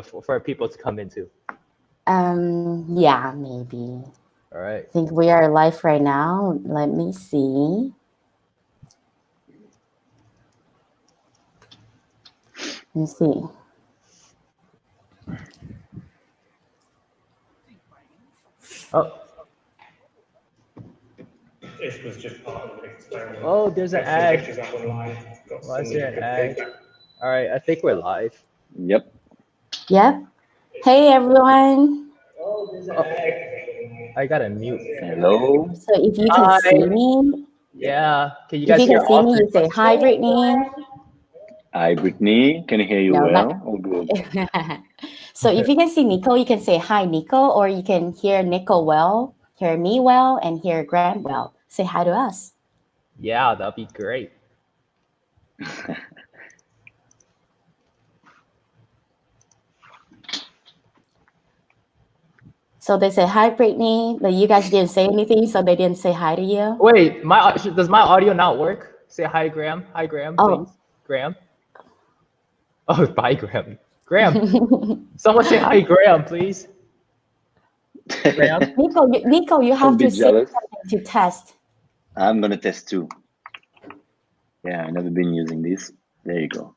for people to come into? Yeah, maybe. All right. I think we are live right now. Let me see. Let me see. Oh. It was just part of an experiment. Oh, there's an ad. Why is there an ad? All right, I think we're live. Yep. Yep. Hey, everyone. I got a mute. Hello. So if you can see me, yeah. Can you guys if you hear can see all me, you say hi, Britney. Hi, Britney. Can I hear you No, well? All good. So if you can see Nico, you can say hi, Nico, or you can hear Nico well, hear me well, and hear Graham well. Say hi to us. Yeah, that'd be great. So they say hi, Britney, but you guys didn't say anything, so they didn't say hi to you. Wait, does my audio not work? Say hi, Graham. Hi, Graham, please. Graham. Oh, bye, Graham. Graham. Someone say hi, Graham, please. Graham. Nico, you have to say something to test. I'm gonna test too. Yeah, I've never been using this. There you go.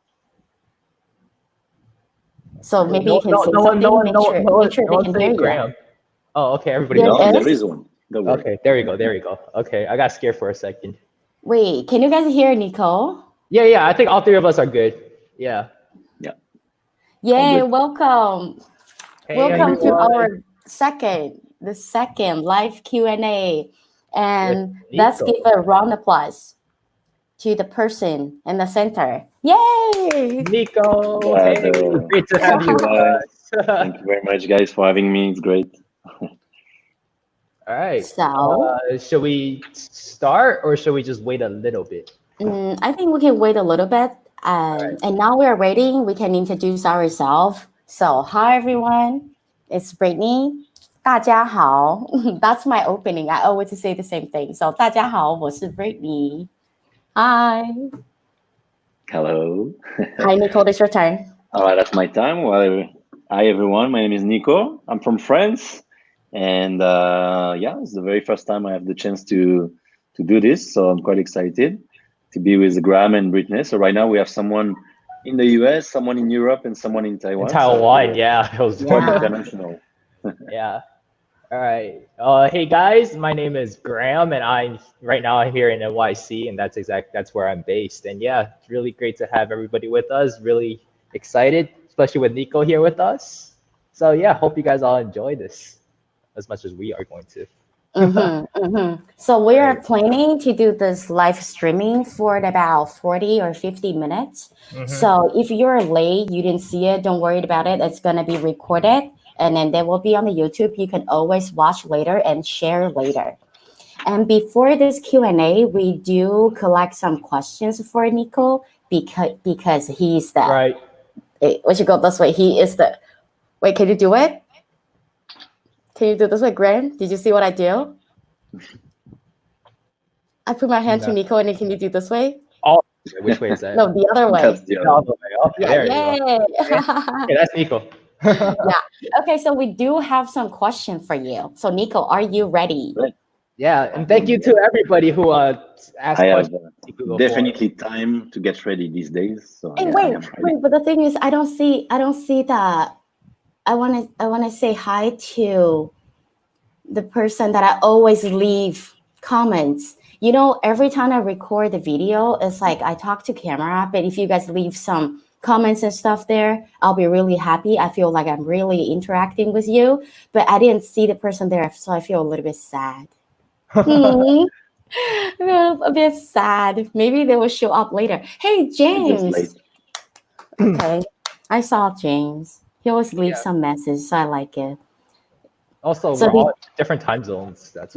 So maybe you can say something. Make sure they can hear Graham. you. Oh, okay, everybody. There is one. Don't worry. Okay, there you go. There you go. Okay, I got scared for a second. Wait, can you guys hear Nico? Yeah. I think all three of us are good. Yeah. Yeah. Yay! Welcome. Hey, welcome everyone. to our second live Q&A, and let's give a round of applause to the person in the center. Yay! Nico. Hey, great to have you. Thank you very much, guys, for having me. It's great. All right. So, should we start or should we just wait a little bit? I think we can wait a little bit. And now we're waiting. We can introduce ourselves. So, hi, everyone. It's Britney. 大家好. That's my opening. I always say the same thing. So, 大家好,我是 Britney. Hi. Hello. Hi, Nico. It's your turn. All right, that's my time. Well, hi, everyone. My name is Nico. I'm from France. And yeah, it's the very first time I have the chance to do this. So I'm quite excited to be with Graham and Britney. So right now we have someone in the US, someone in Europe, and someone in Taiwan. Yeah. It was quite international. Yeah. All right. Hey guys, my name is Graham, and right now I'm here in NYC, and that's where I'm based. And yeah, it's really great to have everybody with us. Really excited, especially with Nico here with us. So yeah, hope you guys all enjoy this as much as we are going to. So we are planning to do this live streaming for about 40 or 50 minutes. So if you're late, you didn't see it, don't worry about it. It's going to be recorded, and then they will be on the YouTube. You can always watch later and share later. And before this Q&A, we do collect some questions for Nico because he's the... Right. We should go this way. He is the... Wait, can you do it? Can you do this way, Graham? Did you see what I do? I put my hand to Nico, and then can you do this way? Oh, which way is that? No, the other way. That's the other way. Okay, there you go. Okay, that's Nico. Yeah. Okay, so we do have some questions for you. So, Nico, are you ready? Yeah, and thank you to everybody who asked questions. Definitely time to get ready these days. So hey, wait, but the thing is, I don't see that. I want to say hi to the person that I always leave comments. You know, every time I record the video, it's like I talk to camera, but if you guys leave some comments and stuff there, I'll be really happy. I feel like I'm really interacting with you, but I didn't see the person there, so I feel a little bit sad. A bit sad. Maybe they will show up later. Hey, James. Okay, I saw James. He always leaves some messages, so I like it. Also, we're all in different time zones. That's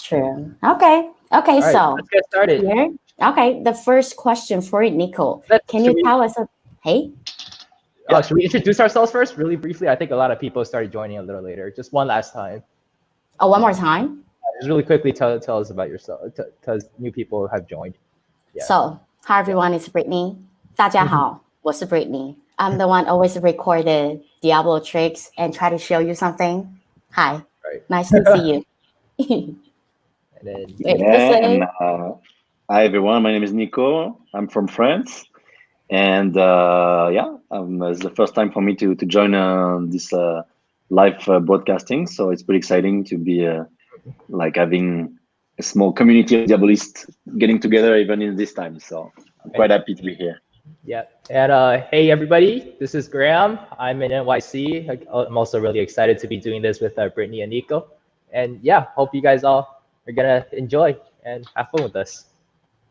true. Okay, right, so let's get started. Here. Okay, the first question for Nico. Can you tell us? Hey. Should we introduce ourselves first, really briefly? I think a lot of people started joining a little later. Just one last time. Oh, one more time. Just really quickly, tell us about yourself, because new people have joined. Yeah. So, hi everyone, it's Britney. 大家好，我是 Britney. I'm the one always record the Diablo tricks and try to show you something. Hi, Right. nice to see you. And then Wait, this Yeah, and way. hi everyone. My name is Nico. I'm from France, and yeah, it's the first time for me to join this live broadcasting. So it's pretty exciting to be like having a small community of Diabolists getting together even in this time. So I'm quite right. happy to be here. Yeah. And hey, everybody, this is Graham. I'm in NYC. I'm also really excited to be doing this with Brittany and Nico. And yeah, hope you guys all are going to enjoy and have fun with us.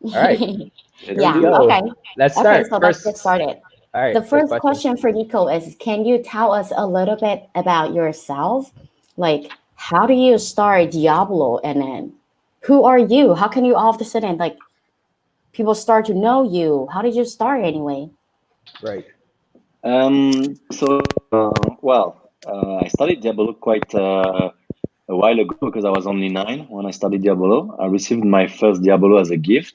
All right, Let's here we Yeah, do it. go. okay. Let's Okay, start. so let's get First, started. all The right, first first question. question for Nico is, can you tell us a little bit about yourself? Like, how do you start Diablo, and then who are you? How can you all of a sudden, like, people start to know you? How did you start anyway? Right. I studied Diabolo quite a while ago because I was only 9 when I studied Diabolo. I received my first Diabolo as a gift,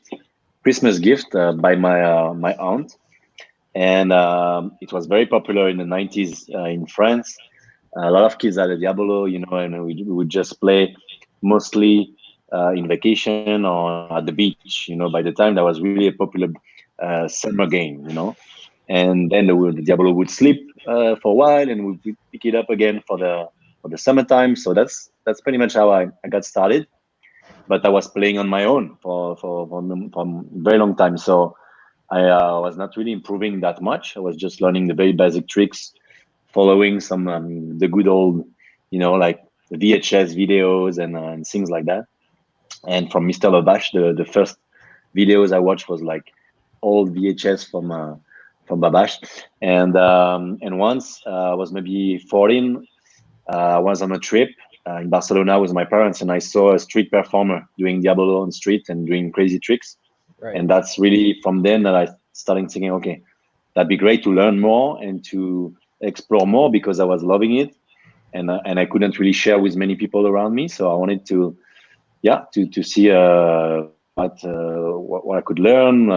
Christmas gift by my aunt, and it was very popular in the 90s in France. A lot of kids had a Diabolo, and we would just play mostly in vacation or at the beach. By the time that was really a popular summer game. And then the Diabolo would sleep for a while, and we would pick it up again for the summertime. So that's pretty much how I got started. But I was playing on my own for a very long time. So I was not really improving that much. I was just learning the very basic tricks, following some the good old, like VHS videos and things like that. And from Mr. Babash, the first videos I watched was like old VHS from Babash. And once I was maybe 14. I was on a trip in Barcelona with my parents, and I saw a street performer doing Diabolo on street and doing crazy tricks. Right. And that's really from then that I started thinking, okay, that'd be great to learn more and to explore more because I was loving it, and I couldn't really share with many people around me. So I wanted to, yeah, to see what I could learn,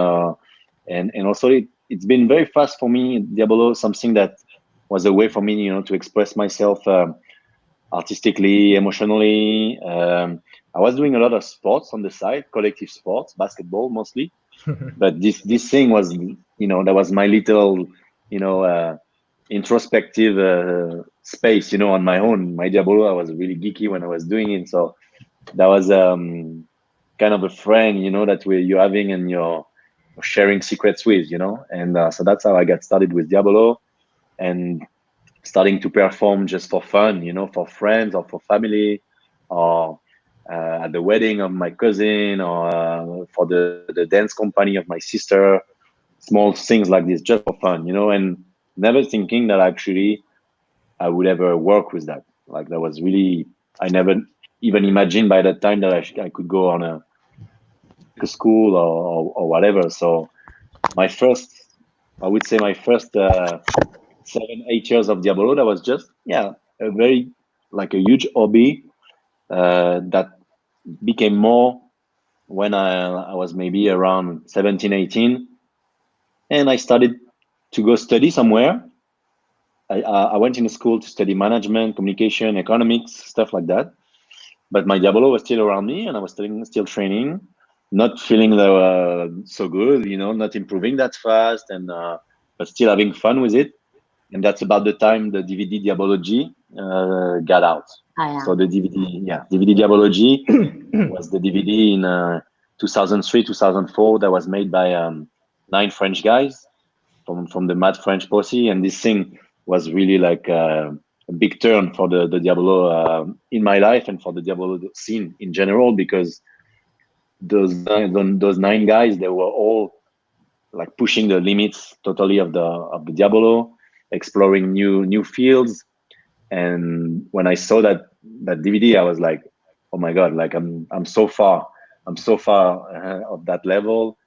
and also it's been very fast for me. Diabolo, something that was a way for me, to express myself. Artistically, emotionally. I was doing a lot of sports on the side, collective sports, basketball mostly. But this thing was, that was my little, introspective space, on my own. My Diabolo, I was really geeky when I was doing it. So that was kind of a friend, that you're having and you're sharing secrets with, And so that's how I got started with Diabolo. And starting to perform just for fun, for friends or for family, or at the wedding of my cousin, or for the dance company of my sister. Small things like this, just for fun, and never thinking that actually I would ever work with that. Like that was really, I never even imagined by that time that I could go on a school or whatever. So my first, I would say my first 7, 8 years of Diabolo, that was just, yeah, a very, like a huge hobby that became more when I was maybe around 17, 18. And I started to go study somewhere. I went in school to study management, communication, economics, stuff like that. But my Diabolo was still around me, and I was still training, not feeling so good, not improving that fast, and but still having fun with it. And that's about the time the DVD Diabology got out. Oh, yeah. So the DVD, yeah, DVD Diabology was the DVD in 2003, 2004 that was made by 9 French guys from the Mad French Posse, and this thing was really like a big turn for the Diabolo in my life and for the Diabolo scene in general, because those 9 guys, they were all like pushing the limits totally of the Diabolo, exploring new fields. And when I saw that DVD, I was like, oh my god, like I'm so far, of that level.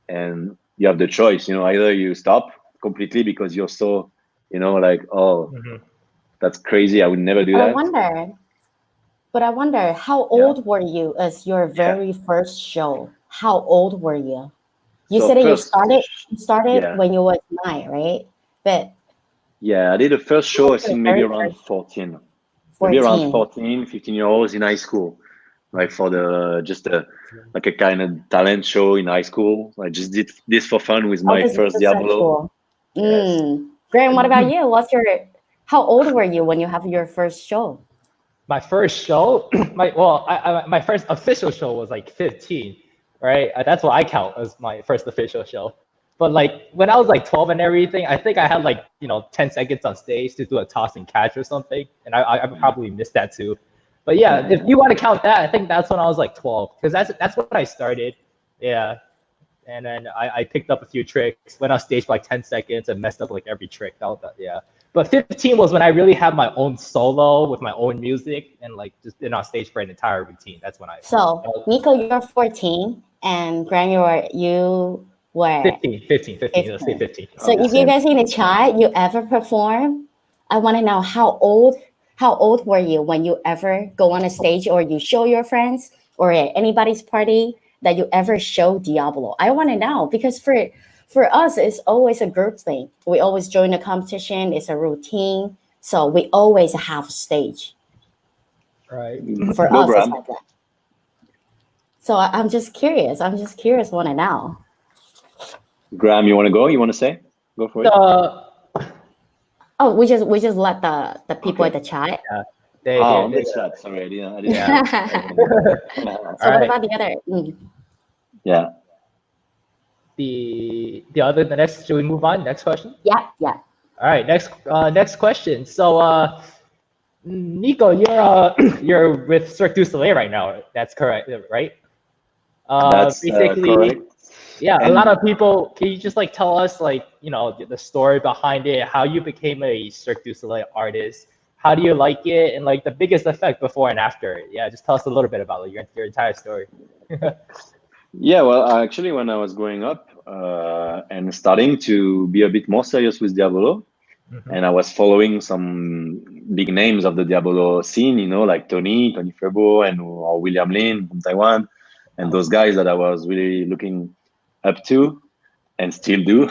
And you have the choice, either you stop completely because you're so, like, oh, Mhm. that's crazy, I would never do But I that. wonder, how Yeah, old were you as your yeah. very first show? How old were you? You So said that you first, started yeah, when you were 9, right? bit. Yeah, I did the first show, I Your think maybe very around first 14. Maybe around 14. 14, 15 years old in high school. Like for like a kind of talent show in high school. I just did this for fun with Oh, my first this is so Diabolo. cool. Yes. Graham, what And about you? How old were you when you have your first show? My first show, my first official show was like 15, right? That's what I count as my first official show. But like when I was like 12 and everything, I think I had like 10 seconds on stage to do a toss and catch or something, and I probably missed that too. But yeah, if you want to count that, I think that's when I was like 12, because that's when I started. Yeah, and then I picked up a few tricks, went on stage for like 10 seconds and messed up like every trick. Yeah. But 15 was when I really had my own solo with my own music and like just been on stage for an entire routine. That's when I. So, Nico, you're 14, and Graham, you were 15. Let's say 15. 15. So, if you same. guys in the chat, you ever perform, I want to know how old were you when you ever go on a stage or you show your friends or at anybody's party that you ever show Diabolo? I want to know, because for us, it's always a group thing. We always join a competition. It's a routine. So we always have a stage. Right. For Go, us, it's Graham. like that. So I'm just curious. Want to know. Graham, you want to go? You want to say? Go for it. Oh, we just let the people Okay. at the chat. Yeah. On the chat. Sorry, I didn't. Yeah. So All what right. about the other? Yeah. The next. Should we move on? Next question. Yeah. All right. Next question. So Nico, you're with Cirque du Soleil right now. That's correct, right? That's Basically, correct. yeah. A And lot of people. Can you just like tell us like the story behind it, how you became a Cirque du Soleil artist? How do you like it, and like the biggest effect before and after? Yeah, just tell us a little bit about your entire story. yeah, well, actually, when I was growing up and starting to be a bit more serious with Diabolo, and I was following some big names of the Diabolo scene, like Tony Febo, or William Lin from Taiwan, and those guys that I was really looking up to and still do.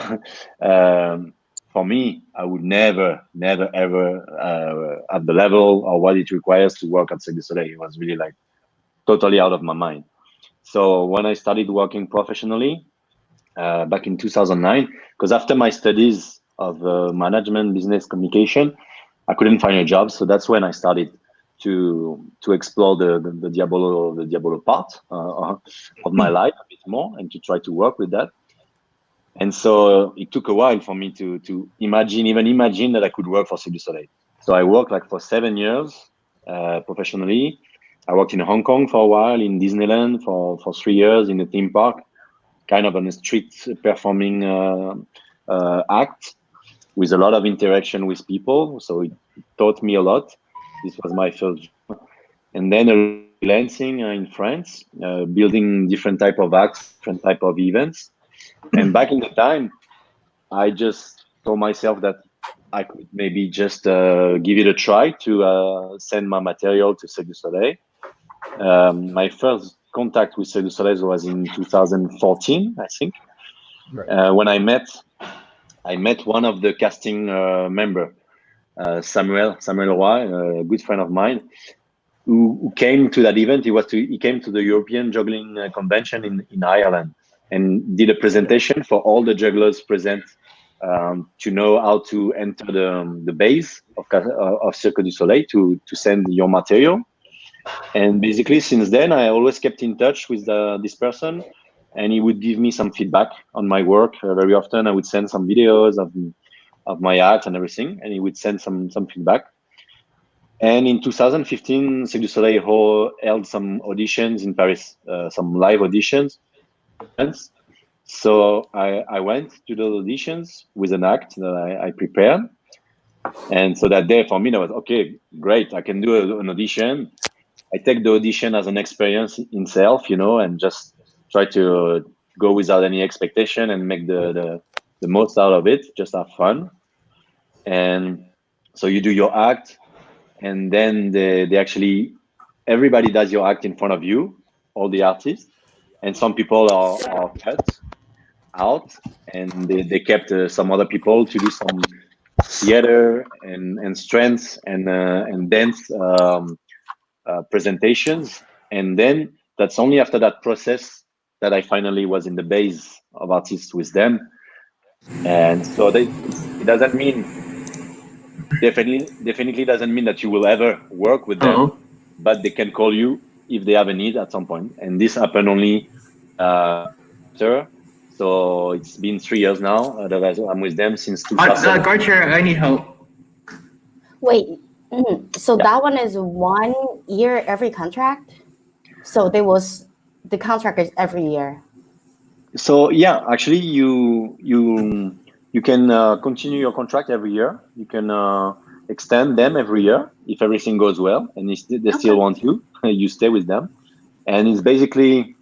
For me, I would never, ever at the level or what it requires to work at Cirque du Soleil. It was really like totally out of my mind. So when I started working professionally back in 2009, because after my studies of management, business communication, I couldn't find a job. So that's when I started to explore the Diabolo part of my life a bit more and to try to work with that. And so it took a while for me to imagine that I could work for Cirque du Soleil. So I worked like for 7 years professionally. I worked in Hong Kong for a while, in Disneyland for 3 years in a theme park, kind of on a street performing act with a lot of interaction with people. So it taught me a lot. This was my first job. And then freelancing in France, building different type of acts, different type of events. And back in the time, I just told myself that I could maybe just give it a try to send my material to Cirque du Soleil. My first contact with Cirque du Soleil was in 2014, I think, Right. when I met one of the casting member, Samuel Roy, a good friend of mine, who came to that event. He came to the European Juggling Convention in Ireland and did a presentation for all the jugglers present to know how to enter the base of Cirque du Soleil to send your material. And basically, since then, I always kept in touch with this person, and he would give me some feedback on my work. Very often, I would send some videos of my art and everything, and he would send some feedback. And in 2015, Cirque du Soleil held some auditions in Paris, some live auditions. So I went to those auditions with an act that I prepared. And so that day for me, that was, okay, great. I can do an audition. I take the audition as an experience in self, and just try to go without any expectation and make the most out of it, just have fun. And so you do your act, and then they actually, everybody does your act in front of you, all the artists, and some people are cut. out, and they kept some other people to do some theater and strength and dance presentations. And then that's only after that process that I finally was in the base of artists with them. And so it doesn't mean, definitely doesn't mean that you will ever work with them, but they can call you if they have a need at some point. And this happened only after. So it's been 3 years now that I'm with them since 2000. Garcher, I need help. Wait, so Yeah. that one is 1 year every contract? So the contract is every year. So yeah, actually, you can continue your contract every year. You can extend them every year if everything goes well, and they still want you. You stay with them, and it's basically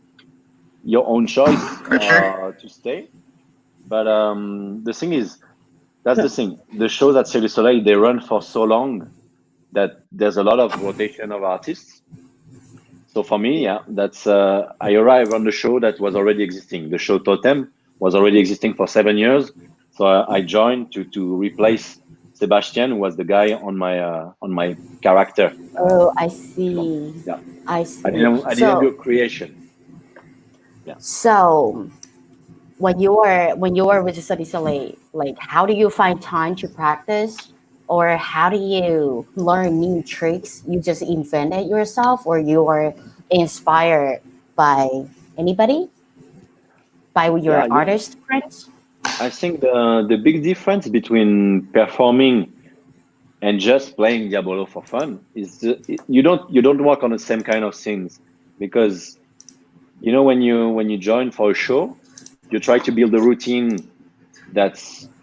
your own choice to stay. But the thing is, that's the thing. The shows at Cirque du Soleil, they run for so long that there's a lot of rotation of artists. So for me, yeah, that's I arrived on the show that was already existing. The show Totem was already existing for 7 years. So I joined to replace Sebastian, who was the guy on my character. Oh, I see. Yeah, I see. I didn't do a creation. Yeah. So when you were with the Cirque du Soleil, like how do you find time to practice, or how do you learn new tricks? You just invent it yourself, or you are inspired by anybody, by your artist friends? I think the big difference between performing and just playing Diabolo for fun is you don't work on the same kind of things, because when you join for a show, you try to build a routine that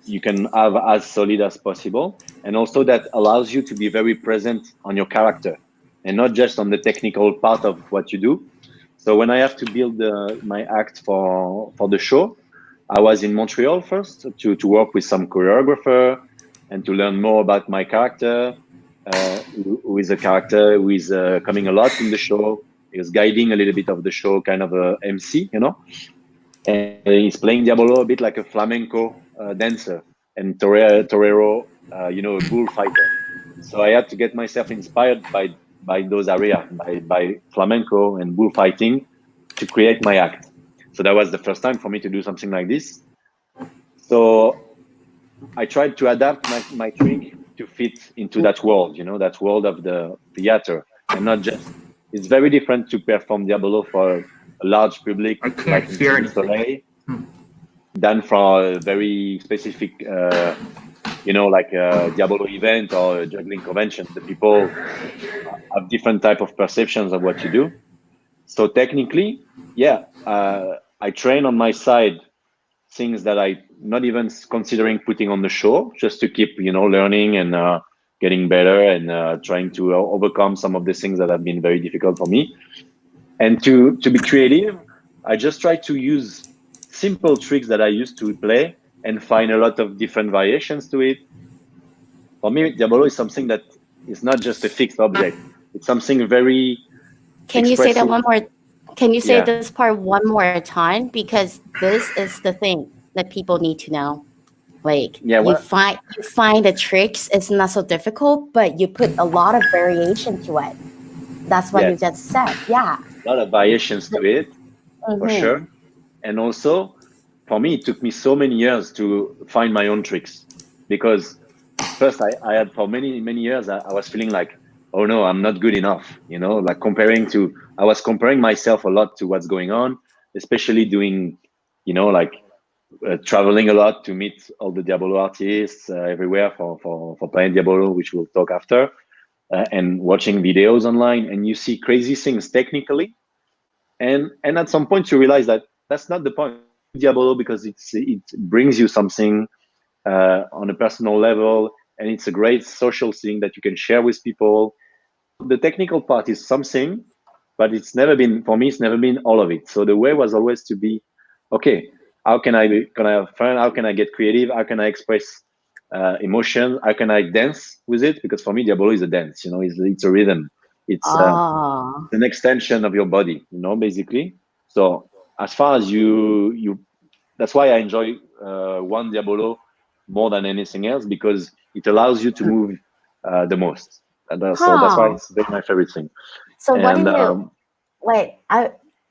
you can have as solid as possible, and also that allows you to be very present on your character and not just on the technical part of what you do. So when I have to build my act for the show, I was in Montreal first to work with some choreographer and to learn more about my character, who is a character who is coming a lot in the show. He was guiding a little bit of the show, kind of a MC, and he's playing Diabolo a bit like a flamenco dancer, and torero, a bullfighter. So I had to get myself inspired by those areas, by flamenco and bullfighting, to create my act. So that was the first time for me to do something like this. So I tried to adapt my trick to fit into that world, that world of the theater, and not just. It's very different to perform Diabolo for a large public like in Cirque du Soleil than for a very specific, like a Diabolo event or a juggling convention. The people have different type of perceptions of what you do. So technically, yeah, I train on my side things that I not even considering putting on the show, just to keep, learning and getting better and trying to overcome some of the things that have been very difficult for me. And to be creative, I just try to use simple tricks that I used to play and find a lot of different variations to it. For me, Diabolo is something that is not just a fixed object. It's something very Can you say that one more? Can you say this part one more time? Because this is the thing that people need to know. Like you find the tricks, it's not so difficult, but you put a lot of variation to it. That's what you just said. Yeah. A lot of variations to it, for sure. And also, for me, it took me so many years to find my own tricks, because first I had for many years, I was feeling like, oh no, I'm not good enough. Like I was comparing myself a lot to what's going on, especially doing, traveling a lot to meet all the Diabolo artists everywhere for playing Diabolo, which we'll talk after, and watching videos online, and you see crazy things technically, and at some point you realize that that's not the point of Diabolo, because it brings you something on a personal level, and it's a great social thing that you can share with people. The technical part is something, but it's never been all of it. So the way was always to be, okay, how can I have fun? How can I get creative? How can I express emotion? How can I dance with it? Because for me, Diabolo is a dance. It's a rhythm. It's an extension of your body. Basically. So as far as you that's why I enjoy one Diabolo more than anything else, because it allows you to move the most. And so that's why Huh. it's my favorite thing. So what do And you wait?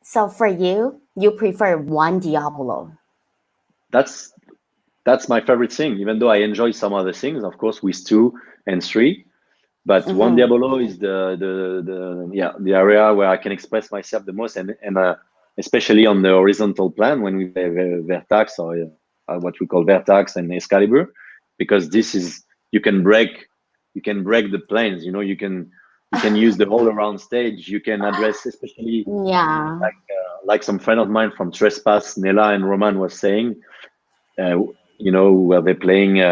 So for you, you prefer one Diabolo. that's my favorite thing. Even though I enjoy some other things, of course, with 2 and 3, but one Mm-hmm. Diabolo is the area where I can express myself the most, and especially on the horizontal plan when we play Vertex, or what we call Vertex and Excalibur, because this is you can break the planes. You can use the whole around stage. You can address, especially Yeah. like some friend of mine from Trespass, Nela and Roman was saying, where they're playing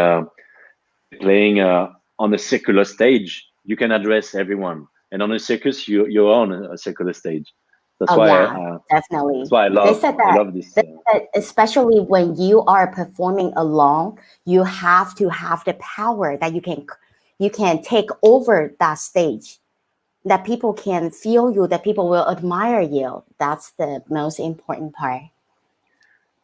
on a circular stage, you can address everyone. And on a circus, you're on a circular stage. That's Oh why yeah, definitely. I They said that, love this. especially when you are performing alone, you have to have the power that you can take over that stage. That people can feel you, that people will admire you. That's the most important part.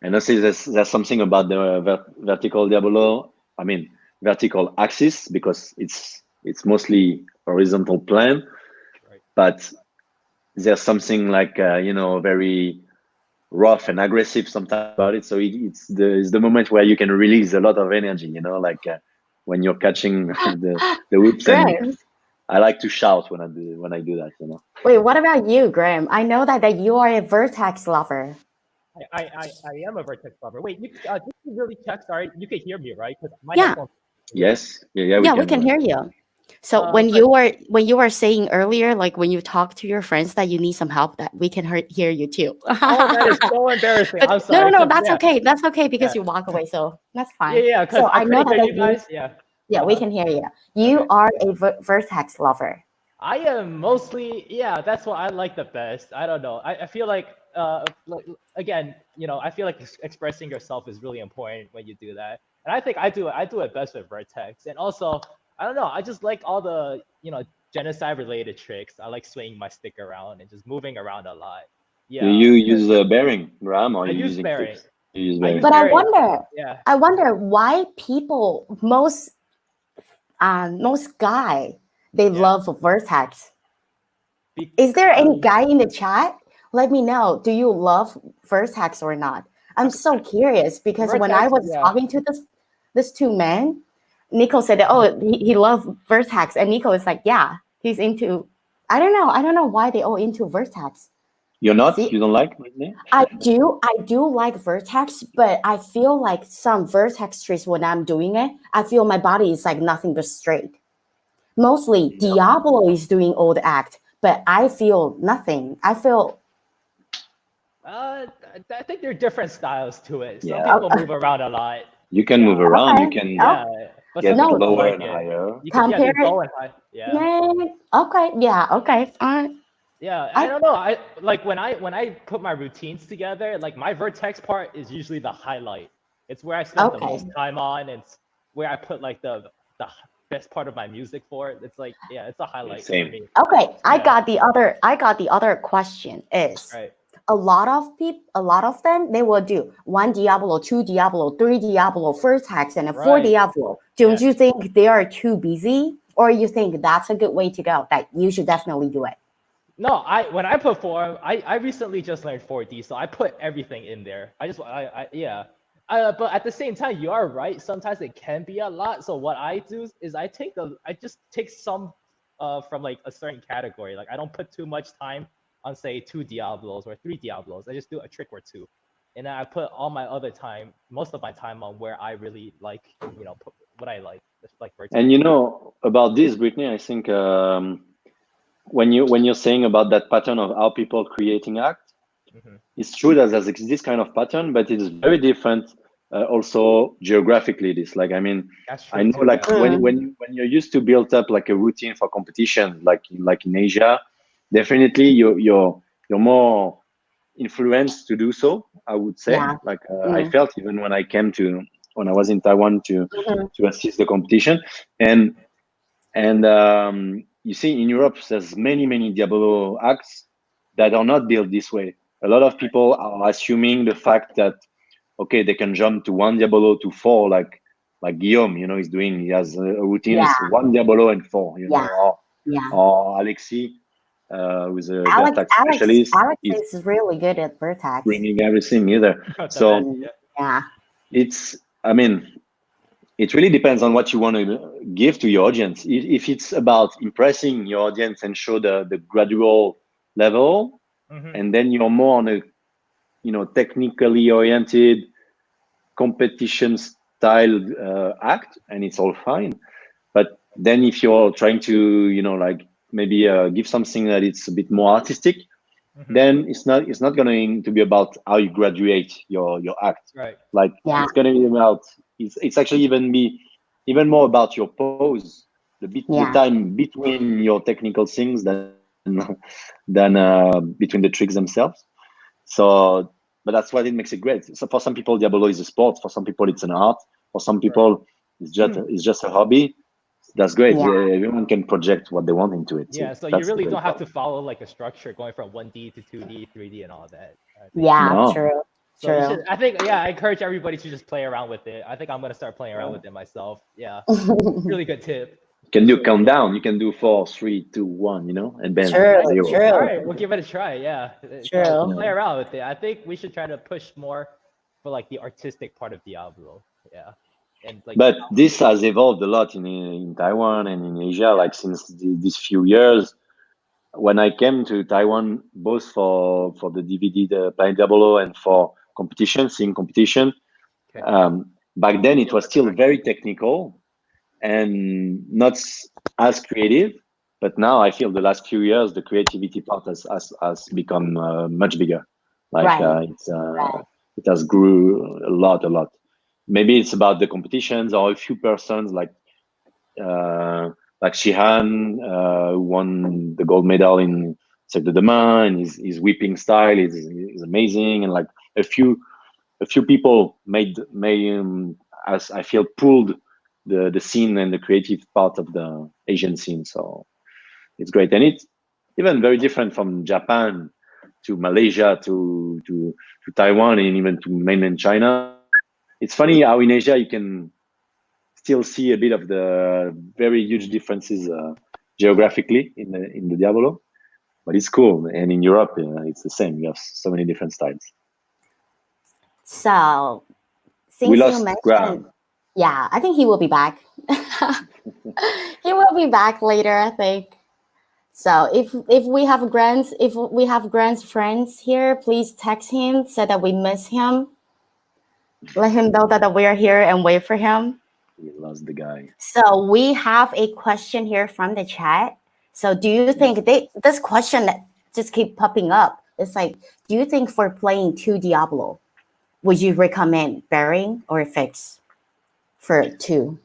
And I say there's something about the vertical Diabolo. I mean, vertical axis, because it's mostly horizontal plane, Right. but there's something like very rough and aggressive sometimes about it. So it's the moment where you can release a lot of energy. Like when you're catching the whips, and Graham, I like to shout when I do that. wait, what about you, Graham? I know that you are a Vertex lover. I am a Vertex lover. Wait, just to really check, sorry, you can hear me, right? Because my Yeah, headphones. Yes, yeah, we yeah, we can. can hear you. So But when you were saying earlier, like when you talk to your friends that you need some help, that we can hear you too. oh, that is so embarrassing. But I'm no, sorry. no, no, 'Cause, that's yeah, okay. That's okay yeah, because you walk away, so that's yeah, fine. yeah. Because So I I know couldn't that, hear you you, guys. Yeah. yeah, we Uh-huh. can hear you. You Okay. are a Vertex lover. I am mostly, yeah, that's what I like the best. I don't know. I feel like, again, I feel like expressing yourself is really important when you do that. And I think I do it best with Vertex. And also, I don't know, I just like all the, genocide related tricks. I like swinging my stick around and just moving around a lot. Do Yeah. you use bearing, Ram, or are I you use using bearing. fixed? You use I use bearing. But bearing. Yeah. I wonder why people, most guy, they Yeah. love Vertex. Is there any Because guy in the chat? Let me know. Do you love Vertex or not? I'm so curious because when I Vertex, was yeah. talking to this two men, Nico said that, oh, he loved Vertex, and Nico is like, yeah, he's into. I don't know why they all into Vertex. You're not? See, You don't like Britney? I do like Vertex, but I feel like some Vertex tricks when I'm doing it, I feel my body is like nothing but straight. Mostly Yep. Diabolo is doing all the act, but I feel nothing. I feel I think there are different styles to it. Some Yeah. people move around a lot. You can Yeah. move around. You okay. can Oh, Yeah, but some get people no, don't lower like and it. higher. You could, yeah, compare do it. low and high. Yeah, Man, okay, yeah, okay. yeah. I I don't know. I like when I put my routines together. Like my vertex part is usually the highlight. It's where I spend the most okay. time on, and it's where I put like the best part of my music for it. It's like, yeah, it's a Yeah, highlight for same. me. Okay, Yeah. I got the other question is Right. a lot of them they will do one Diablo, two Diablo, three Diablo, first hex, and a four Right. Diablo. Yeah. Don't you think they are too busy? Or you think that's a good way to go? That you should definitely do it. No, when I perform, I recently just learned 4D, so I put everything in there. Yeah. But at the same time, you are right. Sometimes it can be a lot. So what I do is I just take some from like a certain category. Like I don't put too much time on say 2 Diablos or 3 Diablos. I just do a trick or two, and then I put all my other time, most of my time, on where I really like, put what I like, just like Vertex. And about this, Brittany, I think when you're saying about that pattern of how people creating act, Mhm. it's true that there's this kind of pattern, but it's very different. Also geographically, this like That's I true know, too. like Yeah. when you're used to build up like a routine for competition, like in Asia, definitely you're more influenced to do so. I would say, Yeah. like I Mm. felt even when I was in Taiwan Mhm. to assist the competition, and you see in Europe there's many Diabolo acts that are not built this way. A lot of people are assuming the fact that okay, they can jump to 1 Diabolo to 4, like Guillaume, he's doing. He has a routine. It's 1 Diabolo and 4, or Alexis, who's a Vertex specialist. Alex is really good at Vertex. Bringing everything either. So it really depends on what you want to give to your audience. If it's about impressing your audience and show the gradual level, and then you're more on a technically oriented competition style act, and it's all fine. But then if you're trying to maybe give something that it's a bit more artistic, then it's not going to be about how you graduate your act. Right. It's going to be about it's actually even more about your pose, the time between your technical things than between the tricks themselves. So, but that's what it makes it great. So for some people, Diabolo is a sport. For some people, it's an art. For some people, it's just a hobby. That's great. Everyone can project what they want into it. Yeah, so you really don't have to follow like a structure going from 1D to 2D, 3D, and all that. True. So I think, I encourage everybody to just play around with it. I think I'm going to start playing around with it myself. Yeah, really good tip. You can do countdown. You can do 4, 3, 2, 1, and then 0. All right, we'll give it a try. Yeah, so play around with it. I think we should try to push more for like the artistic part of Diablo. Yeah. And but this has evolved a lot in Taiwan and in Asia, like since these few years. When I came to Taiwan, both for the DVD, the Planet Diabolo, and for seeing competition, back then it was still very technical and not as creative. But now I feel the last few years, the creativity part has become much bigger. It has grew a lot. Maybe it's about the competitions or a few persons like Shihan, who won the gold medal in Cirque du Soleil, and his whipping style is amazing, and like a few people made as I feel pulled the scene and the creative part of the Asian scene. So it's great, and it's even very different from Japan to Malaysia to Taiwan and even to mainland China. It's funny how in Asia you can still see a bit of the very huge differences geographically in the Diabolo, but it's cool. And in Europe, it's the same. You have so many different styles. So, since we lost you mentioned, Graham. Yeah, I think he will be back. He will be back later, I think. So if we have Grant's friends here, please text him so that we miss him. Let him know that we are here and wait for him. We lost the guy. So we have a question here from the chat. So do you think this question that just keep popping up? It's like, do you think for playing 2 Diablo, would you recommend bearing or fix for 2?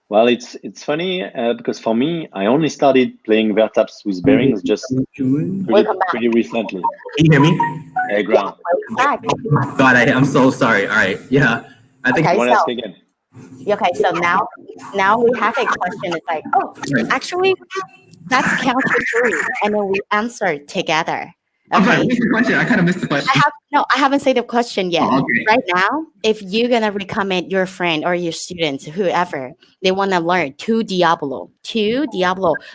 Well, it's funny because for me, I only started playing Vertex with bearings just pretty recently. Can you hear me? Hey, Graham. God, I'm so sorry. All right. Yeah. I think Okay, I want to ask again. Okay, so now we have a question. It's like, actually, let's count to 3, and then we answer together. I'm sorry, what's the question? I kind of missed the question. I haven't said the question yet. Oh, okay. Right now, if you're gonna recommend your friend or your students, whoever, they wanna learn 2 Diabolo,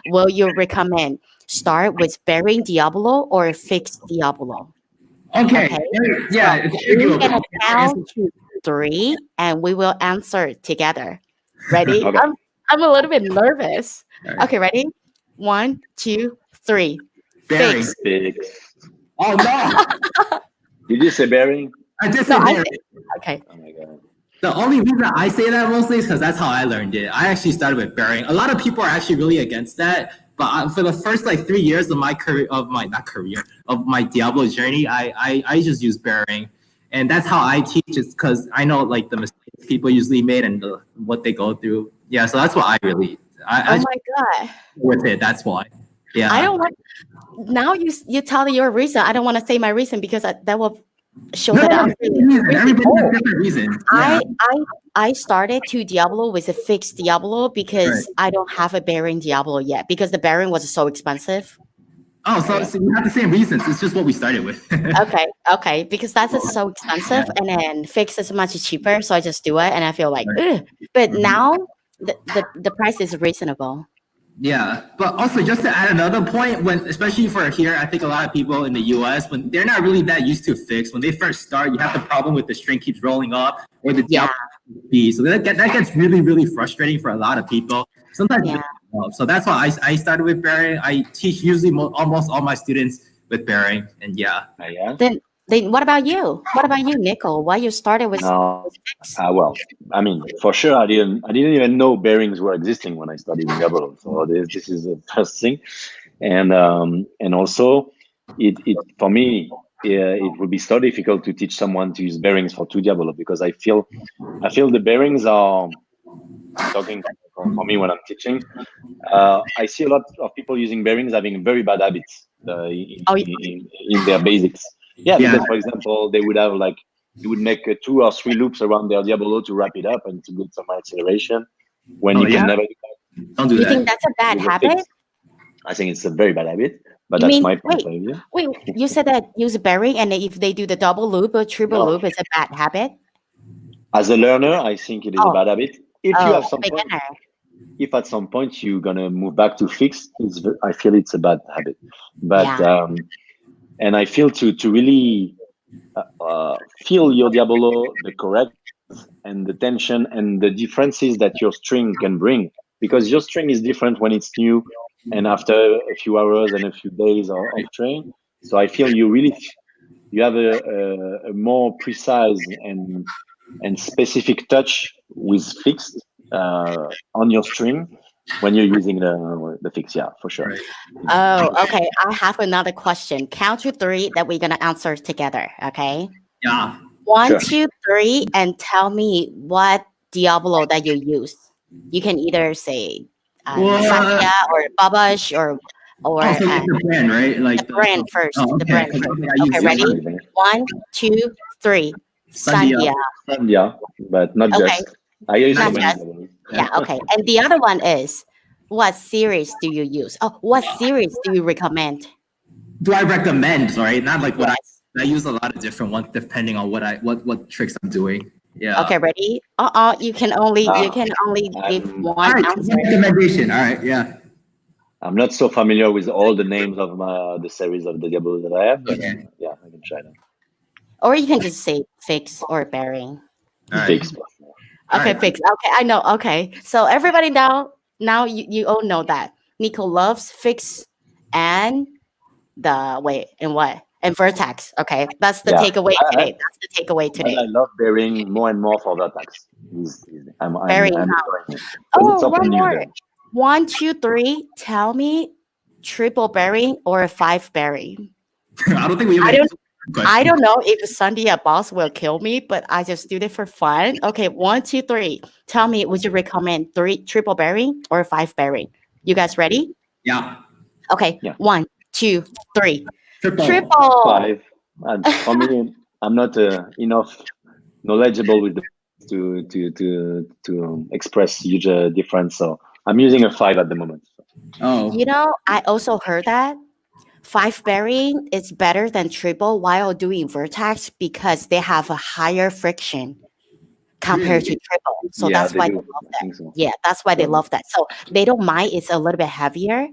will you recommend start with bearing Diabolo or fixed Diabolo? Okay. Yeah. So we're gonna count to 3, and we will answer together. Ready? Okay. I'm a little bit nervous. Right. Okay, ready? 1, 2, 3. Bearing. Fix. Oh no! Did you say bearing? I did say bearing. Okay. Oh my god. The only reason I say that mostly is because that's how I learned it. I actually started with bearing. A lot of people are actually really against that, but for the first 3 years of my my Diablo journey, I just use bearing, and that's how I teach. Is because I know the mistakes people usually made and what they go through. Yeah, so that's what I really. Oh my god. With it, that's why. Yeah. I don't want. Now you tell your reason. I don't want to say my reason because that will show that I'm everybody has different reasons. Yeah. I started 2 Diablo with a fixed Diablo because I don't have a bearing Diablo yet because the bearing was so expensive. Oh, so we have the same reasons. It's just what we started with. Okay, because that's just so expensive, and then fix is much cheaper, so I just do it, and I feel like, ugh. But now the price is reasonable. Yeah, but also just to add another point, when especially for here, I think a lot of people in the U.S. when they're not really that used to fix, when they first start, you have the problem with the string keeps rolling up or the Yeah. B. So that gets really really frustrating for a lot of people. Sometimes, Yeah. so that's why I started with bearing. I teach usually almost all my students with bearing, and yeah. Yeah. Then what about you? What about you, Nico? Why you started with No. fix? Well, I mean, for sure, I didn't even know bearings were existing when I studied in Diabolo. So this is the first thing, and also, it for me, it would be so difficult to teach someone to use bearings for two Diabolo because I feel the bearings are talking for me when I'm teaching. I see a lot of people using bearings having very bad habits in their basics. Yeah, because for example, they would have you would make 2 or 3 loops around their Diabolo to wrap it up and to get some acceleration when you can never do that. Don't do You that. think that's a bad habit? I think it's a very bad habit, but You that's mean my point of view. wait? You said that use bearing, and if they do the double loop or triple loop, it's a bad habit. As a learner, I think it is a bad habit. If you have some point, beginner. if at some point you're gonna move back to fixed, I feel it's a bad habit. But and I feel to really feel your Diabolo, the correct and the tension and the differences that your string can bring, because your string is different when it's new and after a few hours and a few days of train. So I feel you have a more precise and specific touch with fixed on your string when you're using the fix. Yeah, for sure. Oh, okay. I have another question. Count to 3 that we're gonna answer together. Okay. Yeah. 1, 2, 3, and tell me what Diabolo that you use. You can either say Sandia or Babash or so like the brand, right? Like the brand first. Oh, The okay. brand first. Okay, ready? 1, 2, 3. Sandia. Sandia, but not just. I use so many Diabolos. Yeah, okay. And the other one is, what series do you use? Oh, what series do you recommend? Do I recommend? Right, not like what I use a lot of different ones depending on what tricks I'm doing. Yeah. Okay, ready? You can only give one answer. Recommendation. All right. Yeah. I'm not so familiar with all the names of the series of the Diabolos that I have, but yeah, I can try that. Or you can just say fix or bearing. Fix. Okay, fix. Okay, I know. Okay, so everybody now you all know that Nico loves fix and and Vertex. Okay, that's the takeaway today. That's the takeaway today. I love bearing more and more for Vertex. I'm bearing. one more. 1, 2, 3. Tell me, triple bearing or 5 bearing. I don't think we. I don't know if Sandia boss will kill me, but I just do it for fun. Okay, 1, 2, 3. Tell me, would you recommend 3 triple bearing or 5 bearing? You guys ready? Yeah. Okay. Yeah. 1, 2, 3. Triple. 5. For me, I'm not enough knowledgeable with to express huge difference. So I'm using a 5 at the moment. Oh. You know, I also heard that 5 bearing is better than triple while doing Vertex because they have a higher friction compared to triple. So that's why they love that. So. Yeah, that's why they love that. So they don't mind it's a little bit heavier.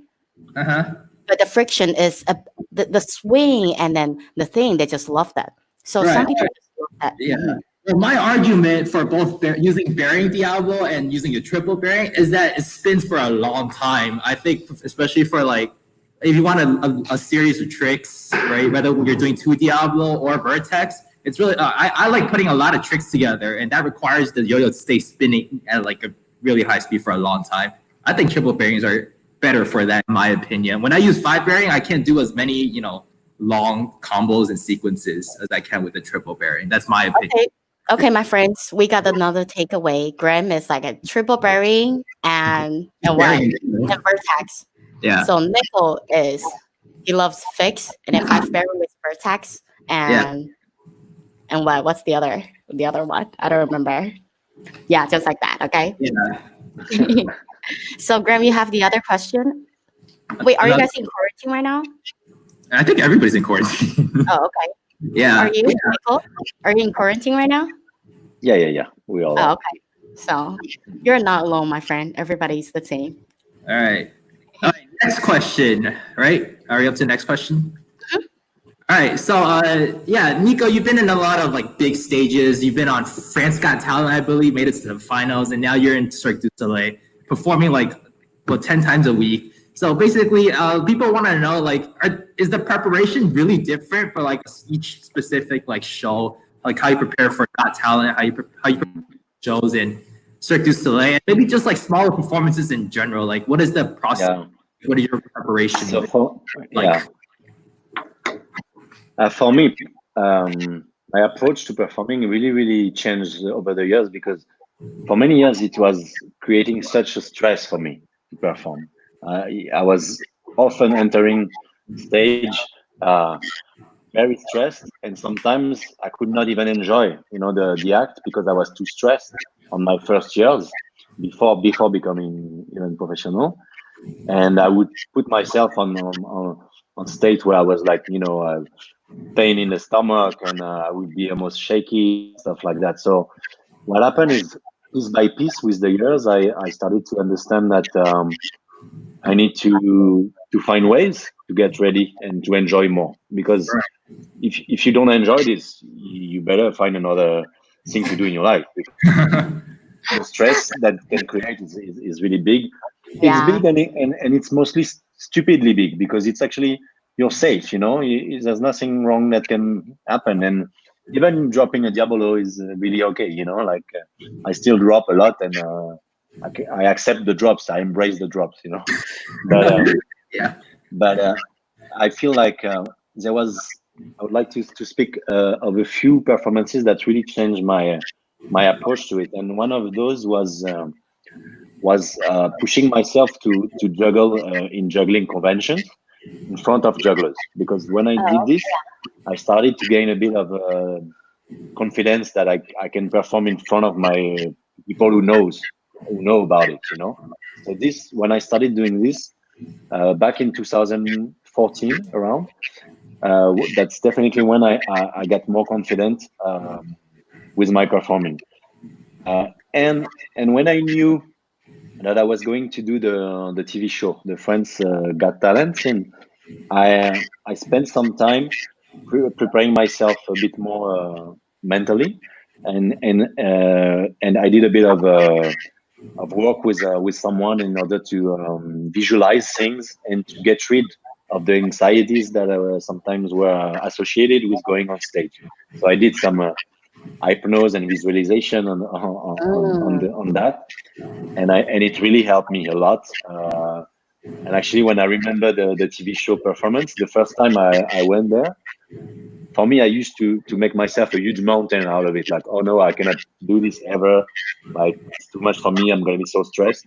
But the friction is the swing and then the thing, they just love that. So some people just love that. Yeah. Well, my argument for both using bearing Diablo and using a triple bearing is that it spins for a long time. I think especially for if you want a series of tricks, right? Whether you're doing 2 Diablo or Vertex, it's really I like putting a lot of tricks together, and that requires the yo-yo to stay spinning at a really high speed for a long time. I think triple bearings are better for that, in my opinion. When I use 5 bearing, I can't do as many long combos and sequences as I can with the triple bearing. That's my opinion. Okay, my friends, we got another takeaway. Graham is like a triple bearing and Vertex. Yeah. So Nico he loves fix and then 5 bearing with Vertex and what's the other one? I don't remember. Yeah, just like that. Okay. Yeah. So Graham, you have the other question. Wait, are you guys in quarantine right now? I think everybody's in quarantine. Oh, okay. Yeah. Are you, Michael? Are you in quarantine right now? Yeah. We all Oh, are. okay. So you're not alone, my friend. Everybody's the same. All right. Next question. Right? Are we up to the next question? All right, so yeah, Nico, you've been in a lot of like big stages. You've been on France Got Talent, I believe, made it to the finals, and now you're in Cirque du Soleil, performing like 10 times a week. So basically, people want to know like, is the preparation really different for like each specific like show, like how you prepare for Got Talent, how you prepare shows in Cirque du Soleil, and maybe just like smaller performances in general. Like, what is the process? Yeah. What is your preparation So like? For me, my approach to performing really changed over the years, because for many years it was creating such a stress for me to perform. I was often entering stage very stressed, and sometimes I could not even enjoy, the act, because I was too stressed on my first years before becoming even professional. And I would put myself on state where I was like, pain in the stomach, and I would be almost shaky, stuff like that. So what happened is, piece by piece, with the years, I started to understand that I need to find ways to get ready and to enjoy more. Because if you don't enjoy this, you better find another thing to do in your life. The stress that can create is really big. It's Yeah. big, and it's mostly stupidly big, because it's actually, you're safe, there's nothing wrong that can happen. And even dropping a Diabolo is really okay, like I still drop a lot, and I accept the drops, I embrace the drops, but Yeah. but I feel like I would like to speak of a few performances that really changed my approach to it. And one of those was pushing myself to juggle in juggling conventions in front of jugglers, because when I did this, I started to gain a bit of confidence that I can perform in front of my people who know about it. So when I started doing this back in 2014 around, that's definitely when I got more confident with my performing, and when I knew that I was going to do the TV show, the France Got Talent, and I spent some time preparing myself a bit more mentally, and I did a bit of work with someone in order to visualize things and to get rid of the anxieties that sometimes were associated with going on stage. So I did some hypnose and visualization on that, and it really helped me a lot. And actually, when I remember the TV show performance, the first time I went there, for me, I used to make myself a huge mountain out of it. Like, oh no, I cannot do this ever. Like, it's too much for me. I'm going to be so stressed.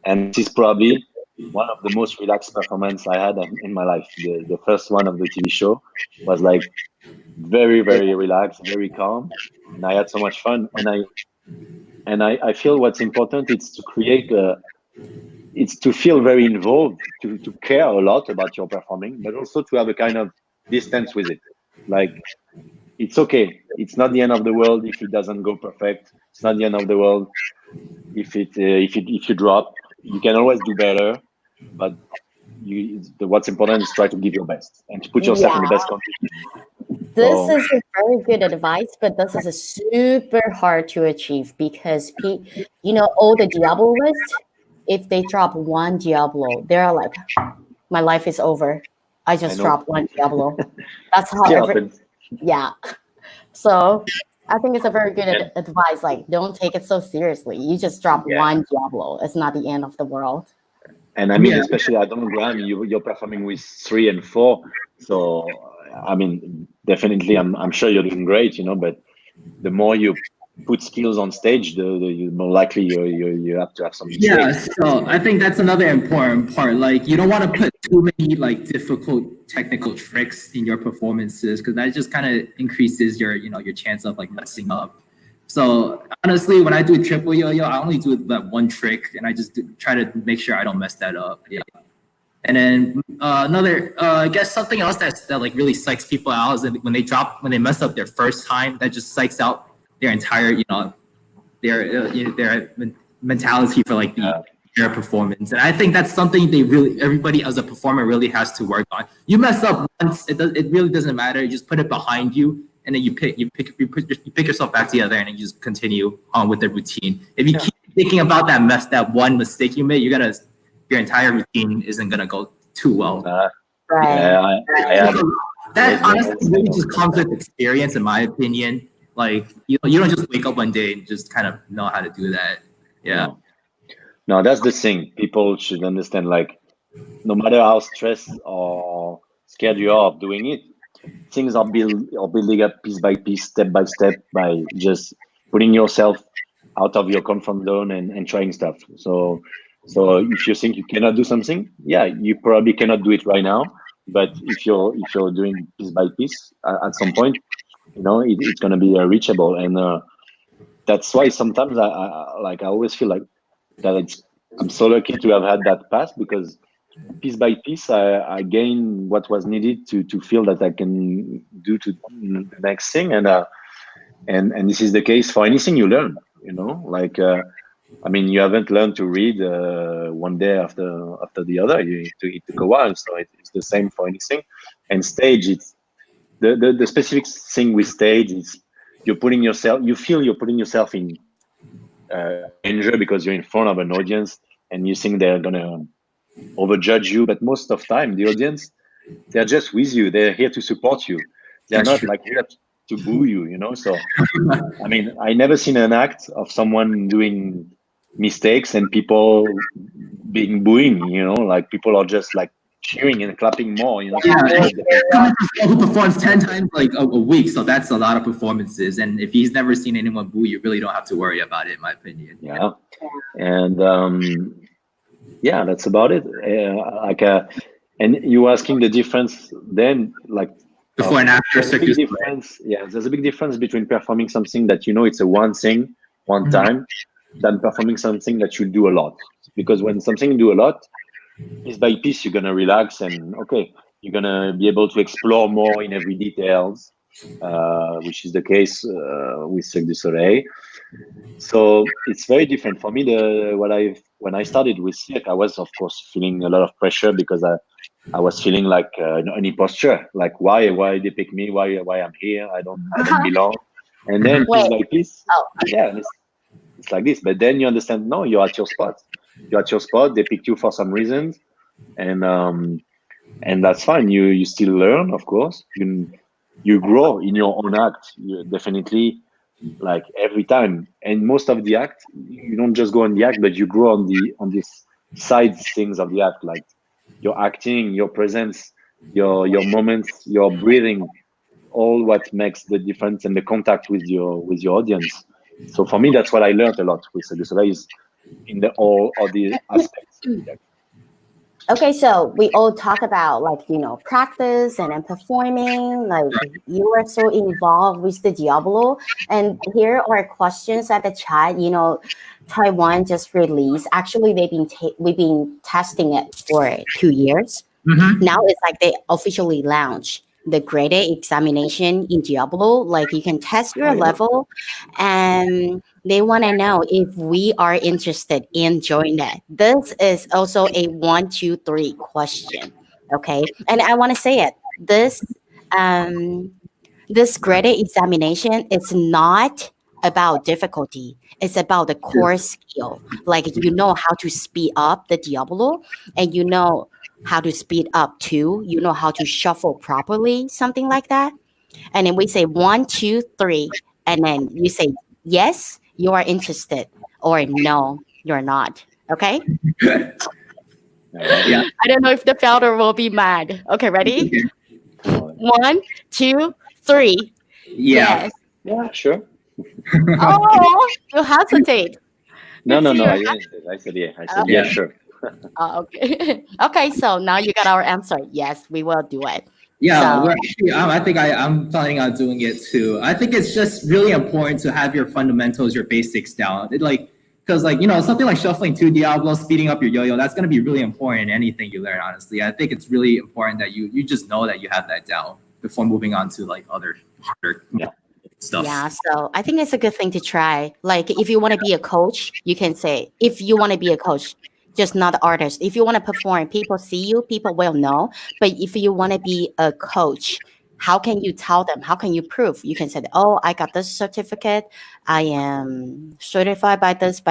And this is probably one of the most relaxed performance I had in my life. The first one of the TV show was like very relaxed, very calm, and I had so much fun. And I feel what's important is to create it's to feel very involved, to care a lot about your performing, but also to have a kind of distance with it. Like, it's okay. It's not the end of the world if it doesn't go perfect. It's not the end of the world if you drop. You can always do better, but what's important is try to give your best and to put yourself in the best condition. This is a very good advice, but this is a super hard to achieve, because all the Diabolists, if they drop one Diabolo, they're like, my life is over. I just dropped one Diabolo. That's how yeah. So I think it's a very good advice. Like, don't take it so seriously. You just drop one Diabolo. It's not the end of the world. And I mean, especially at Gram, you're performing with 3 and 4. So, I mean, definitely, I'm sure you're doing great, but the more you put skills on stage, the more likely you have to have some mistakes. Yeah, so I think that's another important part. Like, you don't want to put too many like difficult technical tricks in your performances, because that just kind of increases your chance of like messing up. So honestly, when I do triple yo-yo, I only do that one trick, and I just try to make sure I don't mess that up. Yeah. And then another, I guess something else that like really psychs people out is that when they mess up their first time, that just psychs out their entire, their mentality for like their performance. And I think that's something everybody as a performer really has to work on. You mess up once, it really doesn't matter. You just put it behind you, and then you pick yourself back together, and then you just continue on with the routine. If you keep thinking about that one mistake you made, your entire routine isn't gonna go too well. Right. Yeah, that honestly really just comes with experience, in my opinion. Like you don't just wake up one day and just kind of know how to do that. Yeah. No, that's the thing. People should understand, like, no matter how stressed or scared you are of doing it, things are building up piece by piece, step by step, by just putting yourself out of your comfort zone and trying stuff. So if you think you cannot do something, you probably cannot do it right now. But if you're doing piece by piece, at some point, it's gonna be reachable. And that's why sometimes I always feel like that I'm so lucky to have had that path, because piece by piece I gain what was needed to feel that I can do to the next thing. And this is the case for anything you learn, like you haven't learned to read one day after the other. It took a while. So it's the same for anything. And stage, it's the specific thing with stage is you feel you're putting yourself in danger, because you're in front of an audience and you think they're gonna overjudge you. But most of the time, the audience, they're just with you. They're here to support you. They're not like here to boo you, So, I never seen an act of someone doing mistakes and people being booing, like people are just like cheering and clapping more, Who performs 10 times like a week, so that's a lot of performances. And if he's never seen anyone boo, you really don't have to worry about it, in my opinion. Yeah, and that's about it. And you were asking the difference then, like before and after. There's a big difference. Yeah, there's a big difference between performing something that it's a one thing, one time, than performing something that you do a lot. Because when something you do a lot, piece by piece, you're gonna relax and you're gonna be able to explore more in every details, which is the case with Cirque du Soleil. So it's very different for me. When I started with Cirque, I was of course feeling a lot of pressure, because I was feeling like an imposter. Like why they pick me? Why I'm here? I don't belong. And then piece by piece, it's like this. But then you understand, no, you're at your spot. You're at your spot. They picked you for some reasons, and that's fine. You still learn, of course. You grow in your own act. You definitely, like every time. And most of the act, you don't just go on the act, but you grow on these side things of the act, like your acting, your presence, your moments, your breathing, all what makes the difference, and the contact with your audience. So for me, that's what I learned a lot with Cirque du Soleil, is in all the aspects. Okay, so we all talk about practice and then performing. Like you are so involved with the Diabolo, and here are questions at the chat. Taiwan just released. Actually, we've been testing it for 2 years. Now it's like they officially launched the graded examination in Diabolo. Like you can test your level, and they want to know if we are interested in joining that. This is also a 1, 2, 3 question. Okay, and I want to say it. This graded examination is not about difficulty. It's about the core skill. Like how to speed up the Diabolo, and how to speed up too. How to shuffle properly, something like that. And then we say 1, 2, 3, and then you say yes, you are interested, or no, you're not. Okay. Yeah. I don't know if the founder will be mad. Okay, ready? 1, 2, 3. Yeah. Yes. Yeah, sure. Oh, you hesitate. No. I I said yeah. I said yeah, sure. Okay. Okay, so now you got our answer. Yes, we will do it. Yeah, So, I think I'm planning on doing it too. I think it's just really important to have your fundamentals, your basics down. Because like, you know, something like shuffling 2 Diablos, speeding up your yo-yo, that's going to be really important in anything you learn, honestly. I think it's really important that you just know that you have that down before moving on to like other harder stuff. Yeah, so I think it's a good thing to try. Like, if you want to be a coach, you can say, if you want to be a coach, just not an artist. If you want to perform, people see you, people will know. But if you want to be a coach, how can you tell them? How can you prove? You can say, oh, I got this certificate. I am certified by this.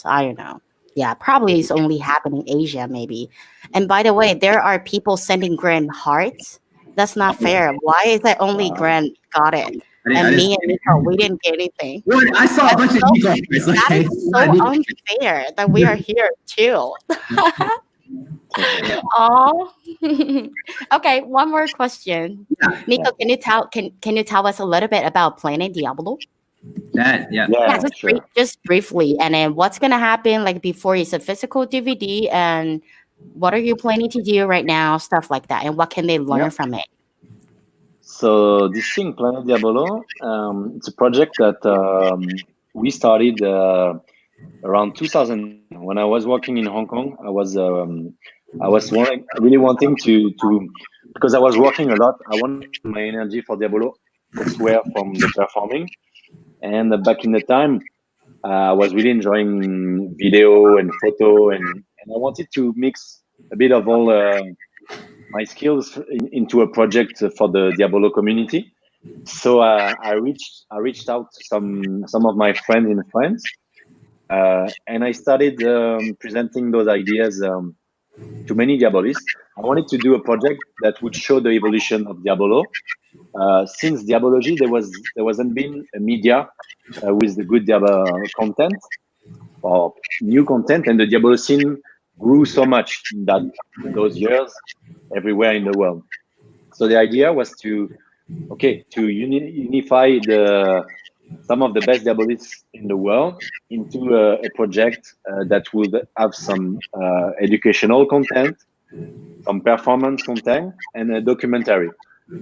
I don't know. Yeah, probably it's only happening in Asia, maybe. And by the way, there are people sending grand hearts. That's not fair. Why is that only grand got it? And me and Nico, we didn't get anything. Well, I saw a bunch of Nico. That is so unfair that we are here too. Oh, okay. One more question, Nico. Can you tell us a little bit about Planet Diabolo? Yeah, just, sure. just briefly, and then what's gonna happen like before it's a physical DVD, and what are you planning to do right now, stuff like that, and what can they learn from it? So this thing, Planet Diabolo, it's a project that we started around 2000 when I was working in Hong Kong. I was really wanting to because I was working a lot. I wanted my energy for Diabolo elsewhere from the performing. And back in the time, I was really enjoying video and photo, and I wanted to mix a bit of all my skills into a project for the Diabolo community. So I reached out to some of my friends in France, and I started presenting those ideas to many Diabolists. I wanted to do a project that would show the evolution of Diabolo. Since Diabology, there wasn't been a media with the good Diabolo content or new content, and the Diabolo scene grew so much in those years everywhere in the world. So the idea was to unify some of the best Diabolists in the world into a project that would have some educational content, some performance content, and a documentary.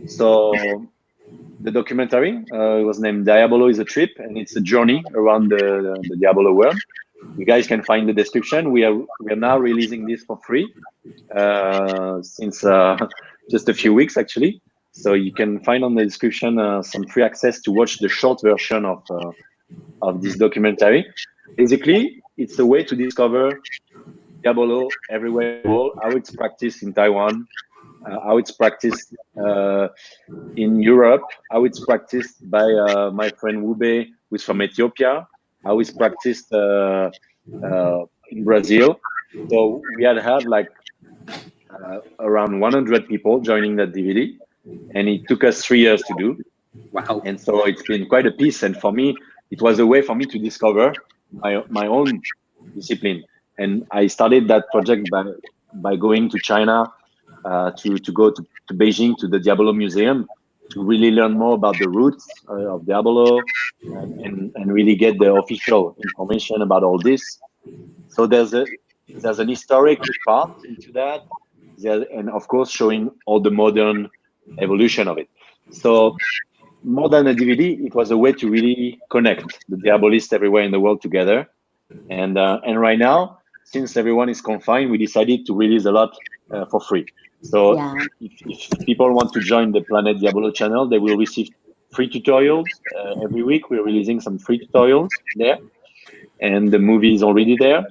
So the documentary was named Diabolo is a Trip, and it's a journey around the Diabolo world. You guys can find the description. We are now releasing this for free since just a few weeks, actually. So you can find on the description some free access to watch the short version of this documentary. Basically, it's a way to discover Diabolo everywhere in the world, how it's practiced in Taiwan, how it's practiced in Europe, how it's practiced by my friend Wube, who's from Ethiopia, how it's practiced in Brazil. So we had like around 100 people joining that DVD, and it took us 3 years to do. Wow. And so it's been quite a piece. And for me, it was a way for me to discover my own discipline. And I started that project by going to China, to go to Beijing, to the Diabolo Museum, to really learn more about the roots of Diabolo and really get the official information about all this. So there's an historic part into that, and of course showing all the modern evolution of it. So more than a DVD, it was a way to really connect the Diabolists everywhere in the world together. And right now, since everyone is confined, we decided to release a lot for free. So if people want to join the Planet Diabolo channel, they will receive free tutorials. Every week we're releasing some free tutorials there, and the movie is already there,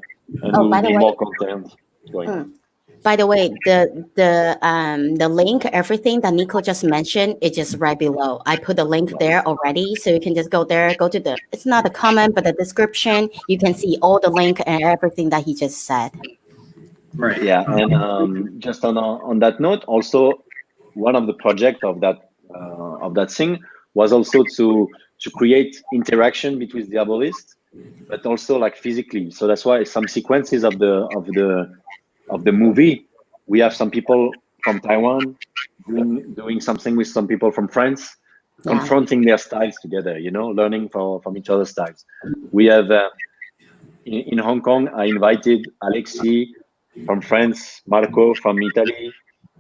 and there will be more content going. By the way, the link, everything that Nico just mentioned, is just right below. I put the link there already, so you can just go there, go to it's not a comment, but the description. You can see all the link and everything that he just said. Right. Yeah, and just on that note, also one of the project of that thing was also to create interaction between the Diabolists, but also like physically. So that's why some sequences of the movie, we have some people from Taiwan doing something with some people from France, confronting their styles together, learning from each other's styles. We have in Hong Kong, I invited Alexi from France, Marco from Italy,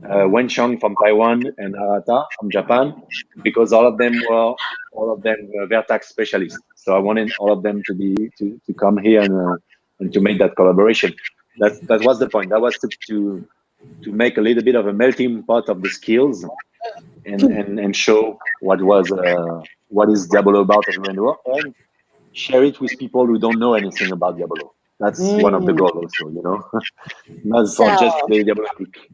Wenchang from Taiwan, and Arata from Japan, because all of them were Vertex specialists. So I wanted all of them to come here and to make that collaboration. That was the point. That was to make a little bit of a melting pot of the skills and show what is Diabolo about everywhere in the world, and share it with people who don't know anything about Diabolo. That's one of the goals also, not for just the Diabolo week.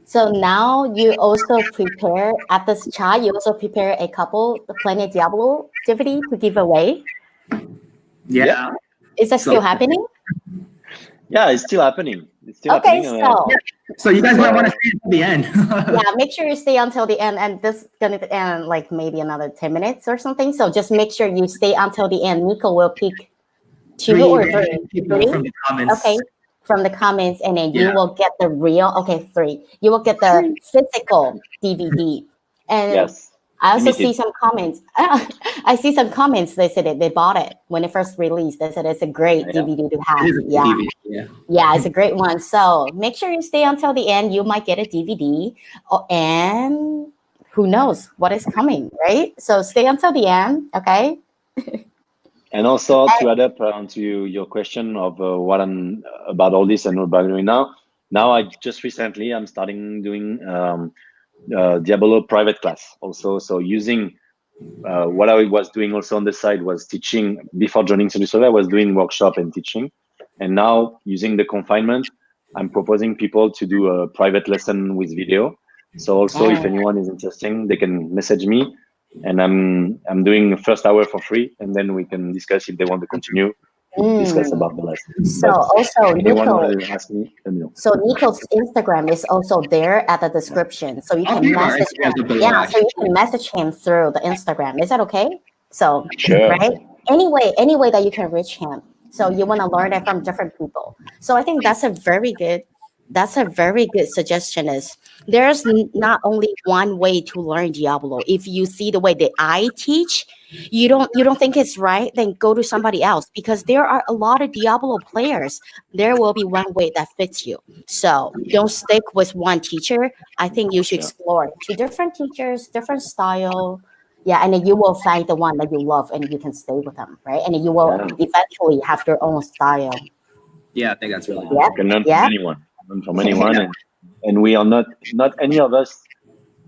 So now you also prepare at this chat. You also prepare a couple Planet Diablo DVD to give away. Yeah. Is that still happening? Yeah, it's still happening. Okay, so you guys might want to stay until the end. Yeah, make sure you stay until the end, and this is gonna end like maybe another 10 minutes or something. So just make sure you stay until the end. Nico will pick two or three from the comments. Okay, from the comments, and then you will get the real. Okay, 3. You will get the physical DVD, and yes. I also see some comments. I see some comments. They said they bought it when it first released. They said it's a great DVD to have. Yeah, it's a great one. So make sure you stay until the end. You might get a DVD, and who knows what is coming, right? So stay until the end, okay? And also to add up to your question of what I'm about all this and what I'm doing now. Now I just recently I'm starting doing Diabolo private class also. So using what I was doing also on the side was teaching before joining Cirque du Soleil. I was doing workshop and teaching, and now using the confinement, I'm proposing people to do a private lesson with video. So also, if anyone is interested, they can message me, and I'm doing the first hour for free, and then we can discuss if they want to continue. Discuss about the lesson. So also, Nico, ask me, let me know. So Nico's Instagram is also there at the description, so you can message him. Yeah, so you can message him through the Instagram. Is that okay? So right, any way that you can reach him. So you want to learn it from different people. So I think that's a very good suggestion. Is there's not only one way to learn Diabolo. If you see the way that I teach, you don't think it's right, then go to somebody else, because there are a lot of Diabolo players. There will be one way that fits you. So don't stick with one teacher. I think you should explore 2 different teachers, different style. Yeah, and then you will find the one that you love, and you can stay with them, right? And then you will eventually have your own style. Yeah, I think that's really good. You can learn from anyone, and we are not any of us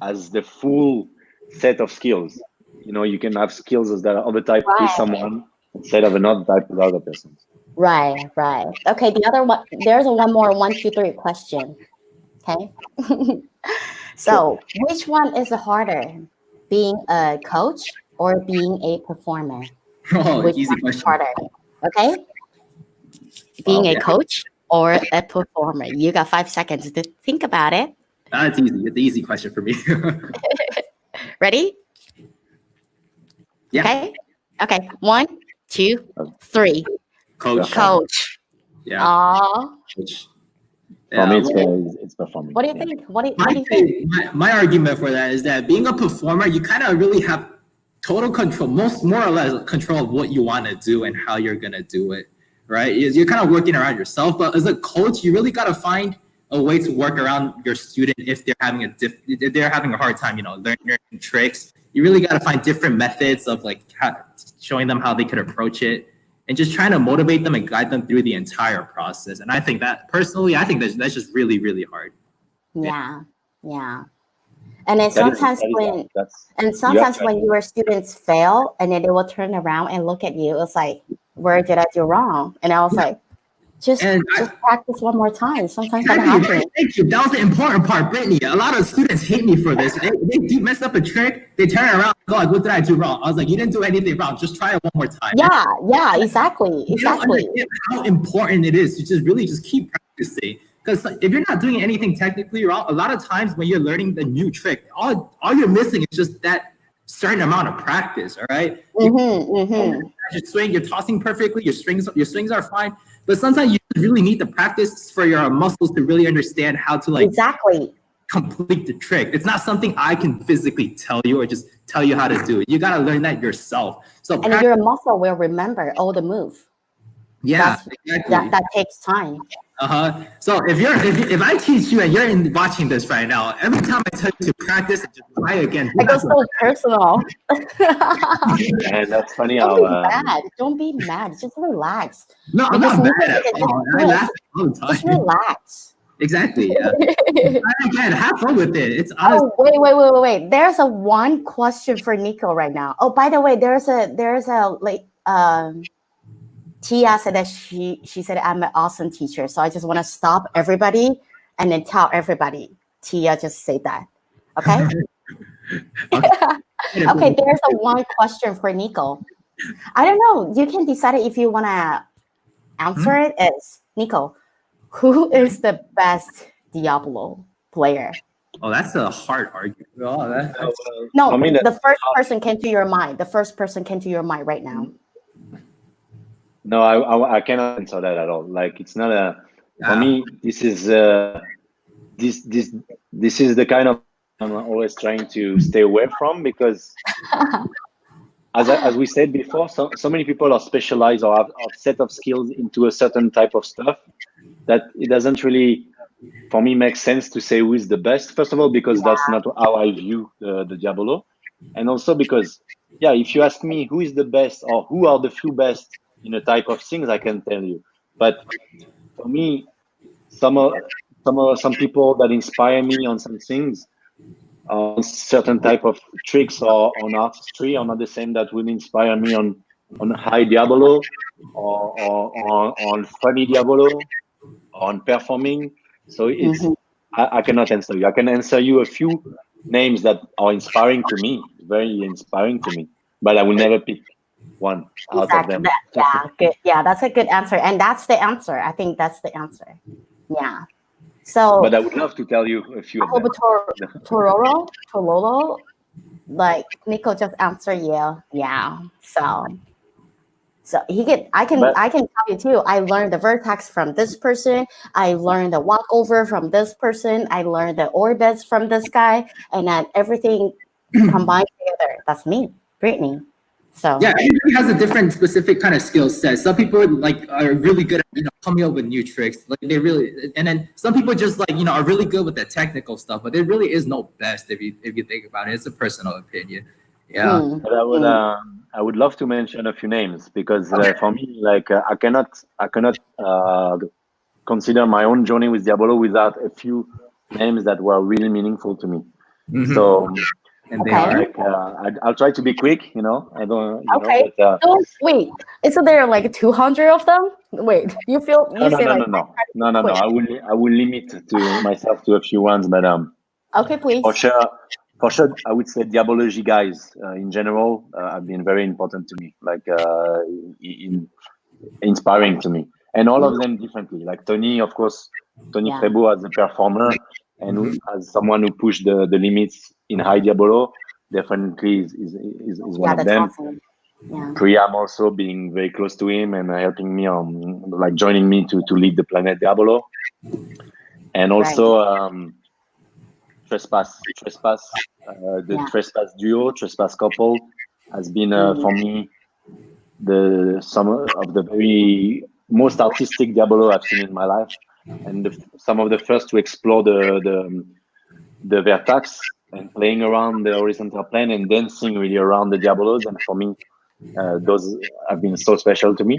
has the full set of skills. You can have skills that are of a type with someone instead of another type with other persons. Right. Okay, the other one, there's one more 1, 2, 3 question. Okay. So which one is harder, being a coach or being a performer? Which easy question. Harder? Okay. Being a coach or a performer? You got 5 seconds to think about it. It's easy. It's an easy question for me. Ready? Yeah. Okay. 1, 2, 3. Coach. Yeah. Coach. For me, it's performing. What do you think? What do you think? My argument for that is that being a performer, you kind of really have total control, more or less control of what you want to do and how you're gonna do it, right? You're kind of working around yourself, but as a coach, you really gotta find a way to work around your student if they're having a hard time, learning tricks. You really gotta find different methods of showing them how they could approach it, and just trying to motivate them and guide them through the entire process. And I think that personally, that's just really, really hard. Yeah. And then sometimes when your students fail, and then they will turn around and look at you, it's like, where did I do wrong? And I was like, just practice one more time. Sometimes that happens. Thank you. That was the important part, Britney. A lot of students hate me for this. They do mess up a trick. They turn around and go, what did I do wrong? I was like, you didn't do anything wrong. Just try it one more time. Yeah, exactly. You don't understand how important it is to just keep practicing. Because if you're not doing anything technically wrong, a lot of times when you're learning the new trick, all you're missing is just that certain amount of practice. All right. Your swing, you're tossing perfectly. Your swings are fine. But sometimes you really need to practice for your muscles to really understand how to complete the trick. It's not something I can physically tell you or just tell you how to do it. You got to learn that yourself. So your muscle will remember all the moves. Yeah, exactly. That takes time. So if I teach you and you're watching this right now, every time I tell you to practice and just try again, I go so personal. And that's funny Don't how be mad. Don't be mad. Just relax. no, I'm Because not Nico mad at can all. I just, laugh all the just time. relax. Exactly. Yeah. Try again. Have fun with it. It's honest. Oh, wait. There's a one question for Nico right now. Oh, by the way, there's a like Tia said that she said I'm an awesome teacher. So I just want to stop everybody and then tell everybody. Tia just said that. Okay? Okay, there's a one question for Nico. I don't know. You can decide if you want to answer it as Nico. Who is the best Diablo player? Oh, that's a hard argument. Oh, that's No, for me, the that's first person came to your mind. The first person came to your mind right now. no, I cannot answer that at all. Like it's not a for me. This is this is the kind of I'm always trying to stay away from because as we said before, so many people are specialized or have a set of skills into a certain type of stuff that it doesn't really for me make sense to say who is the best. First of all, because that's not how I view the Diabolo, and also because if you ask me who is the best or who are the few best in a type of things, I can tell you. But for me, some people that inspire me on some things, on certain type of tricks or on artistry, are not the same that will inspire me on high Diabolo or on funny Diabolo, on performing. So it's I cannot answer you. I can answer you a few names that are inspiring to me, very inspiring to me, but I will never pick one out of them. Good. Yeah, that's a good answer, and that's the answer. I think that's the answer. Yeah. So, but I would love to tell you a few of them. Torolo, like Nico just answered, yeah. So I can tell you too. I learned the vertex from this person. I learned the walkover from this person. I learned the orbits from this guy, and then everything combined together. That's me, Britney. So yeah, everybody has a different specific kind of skill set. Some people are really good at coming up with new tricks. Like they really, and then some people just are really good with the technical stuff. But there really is no best if you think about it. It's a personal opinion. Yeah. But I would love to mention a few names because for me, I cannot consider my own journey with Diabolo without a few names that were really meaningful to me. So. And they are. I'll try to be quick. I don't. Okay. Don't wait. Isn't there like 200 of them? Wait. You feel? No. I will limit to myself to a few ones, but Okay, please. For sure, I would say Diabology guys in general have been very important to me, inspiring to me, and all of them differently. Like Tony, of course, Tony Trebo as a performer and as someone who pushed the limits in high Diabolo, definitely is one of them. Awesome. Yeah. Priam also being very close to him and helping me on joining me to lead the Planet Diabolo, and also Trespass, the Trespass duo, Trespass couple has been for me some of the very most artistic Diabolo I've seen in my life, and some of the first to explore the Vertex and playing around the horizontal plane and dancing really around the Diabolos. And for me, those have been so special to me.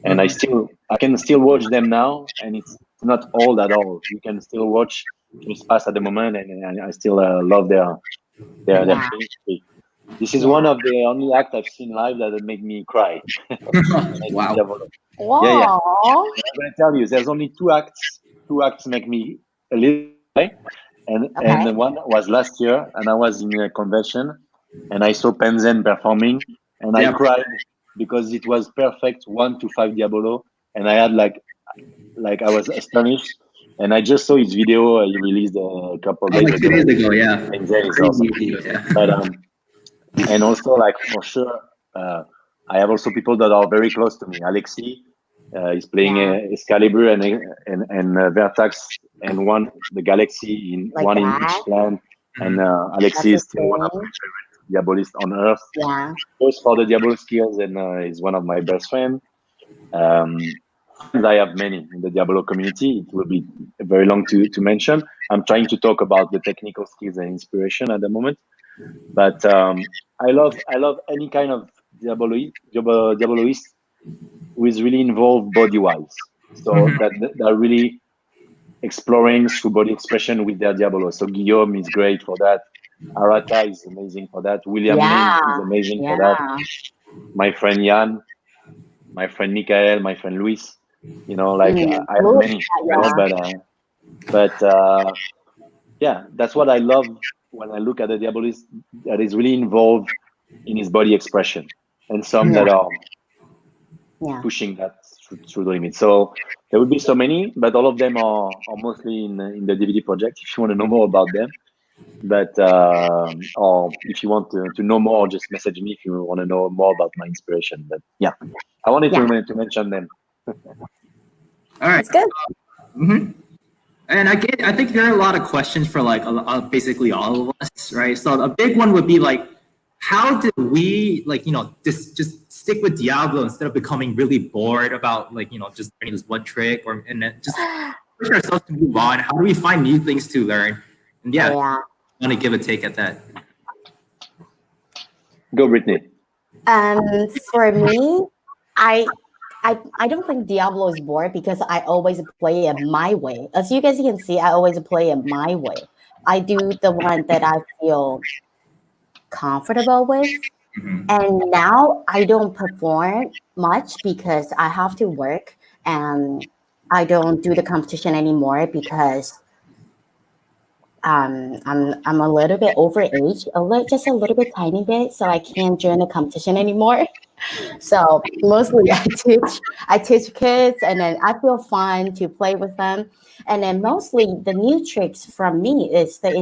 And I can still watch them now, and it's not old at all. You can still watch Trespass at the moment, and I still love their chemistry. This is one of the only acts I've seen live that made me cry. Wow. Wow. I'm gonna tell you, there's only two acts. Two acts make me a little cry, and one was last year, and I was in a convention, and I saw Penzen performing, and I cried because it was perfect 1 to 5 Diabolo, and I had like I was astonished, and I just saw his video he released a couple days ago. 2 days ago, yeah. Penzen is awesome. But and also for sure, I have also people that are very close to me. Alexi is playing Excalibur and Vertex and the Galaxy in each plan. And Alexi is still one of my favorite Diabolists on earth. Yeah. Both for the Diabolo skills and is one of my best friends. I have many in the Diabolo community. It will be very long to mention. I'm trying to talk about the technical skills and inspiration at the moment, but I love any kind of Diaboloist who is really involved body-wise. So that are really exploring through body expression with their Diabolos. So Guillaume is great for that. Arata is amazing for that. William Yeah, Ning is amazing for yeah. that. My friend Jan, my friend Michael, my friend Luis. You know, like I have Oh, many, you know, but yeah, that's what I love when I look at the Diabolist that is really involved in his body expression, and some that are yeah. pushing that through the limit. So there will be so many, but all of them are mostly in the DVD project. If you want to know more about them, but or if you want to know more, just message me if you want to know more about my inspiration. But yeah, I wanted to mention them. All right. It's good. And I think there are a lot of questions for like basically all of us, right? So a big one would be like, how did we like, you know, just stick with Diablo instead of becoming really bored about like, you know, just learning this one trick and then just push ourselves to move on? How do we find new things to learn? And yeah, I want to give a take at that. Go, Britney. For me, I don't think Diablo is bored because I always play it my way. As you guys can see, I always play it my way. I do the one that I feel comfortable with. And now I don't perform much because I have to work, and I don't do the competition anymore because I'm a little bit overage, just a little bit tiny bit, so I can't join the competition anymore. So mostly I teach kids, and then I feel fun to play with them. And then mostly the new tricks from me is the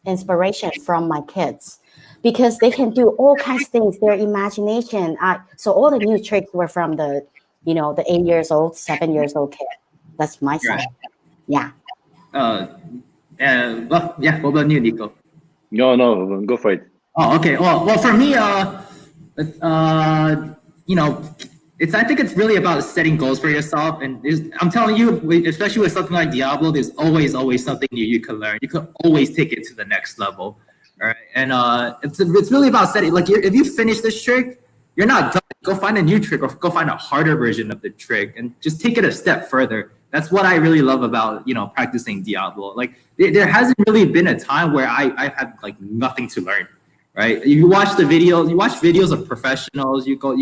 inspiration from my kids, because they can do all kinds of things, their imagination. So all the new tricks were from the 8 years old, 7 years old kid. That's my son. Yeah. Well, yeah. What about you, Nico? No, go for it. Oh, okay. Well, for me, you know, I think it's really about setting goals for yourself. And I'm telling you, especially with something like Diablo, there's always something new you can learn. You can always take it to the next level. All right. And it's really about setting, like, if you finish this trick, you're not done. Go find a new trick or go find a harder version of the trick and just take it a step further. That's what I really love about, practicing Diablo. Like, there hasn't really been a time where I had like nothing to learn. Right? You watch videos of professionals, you go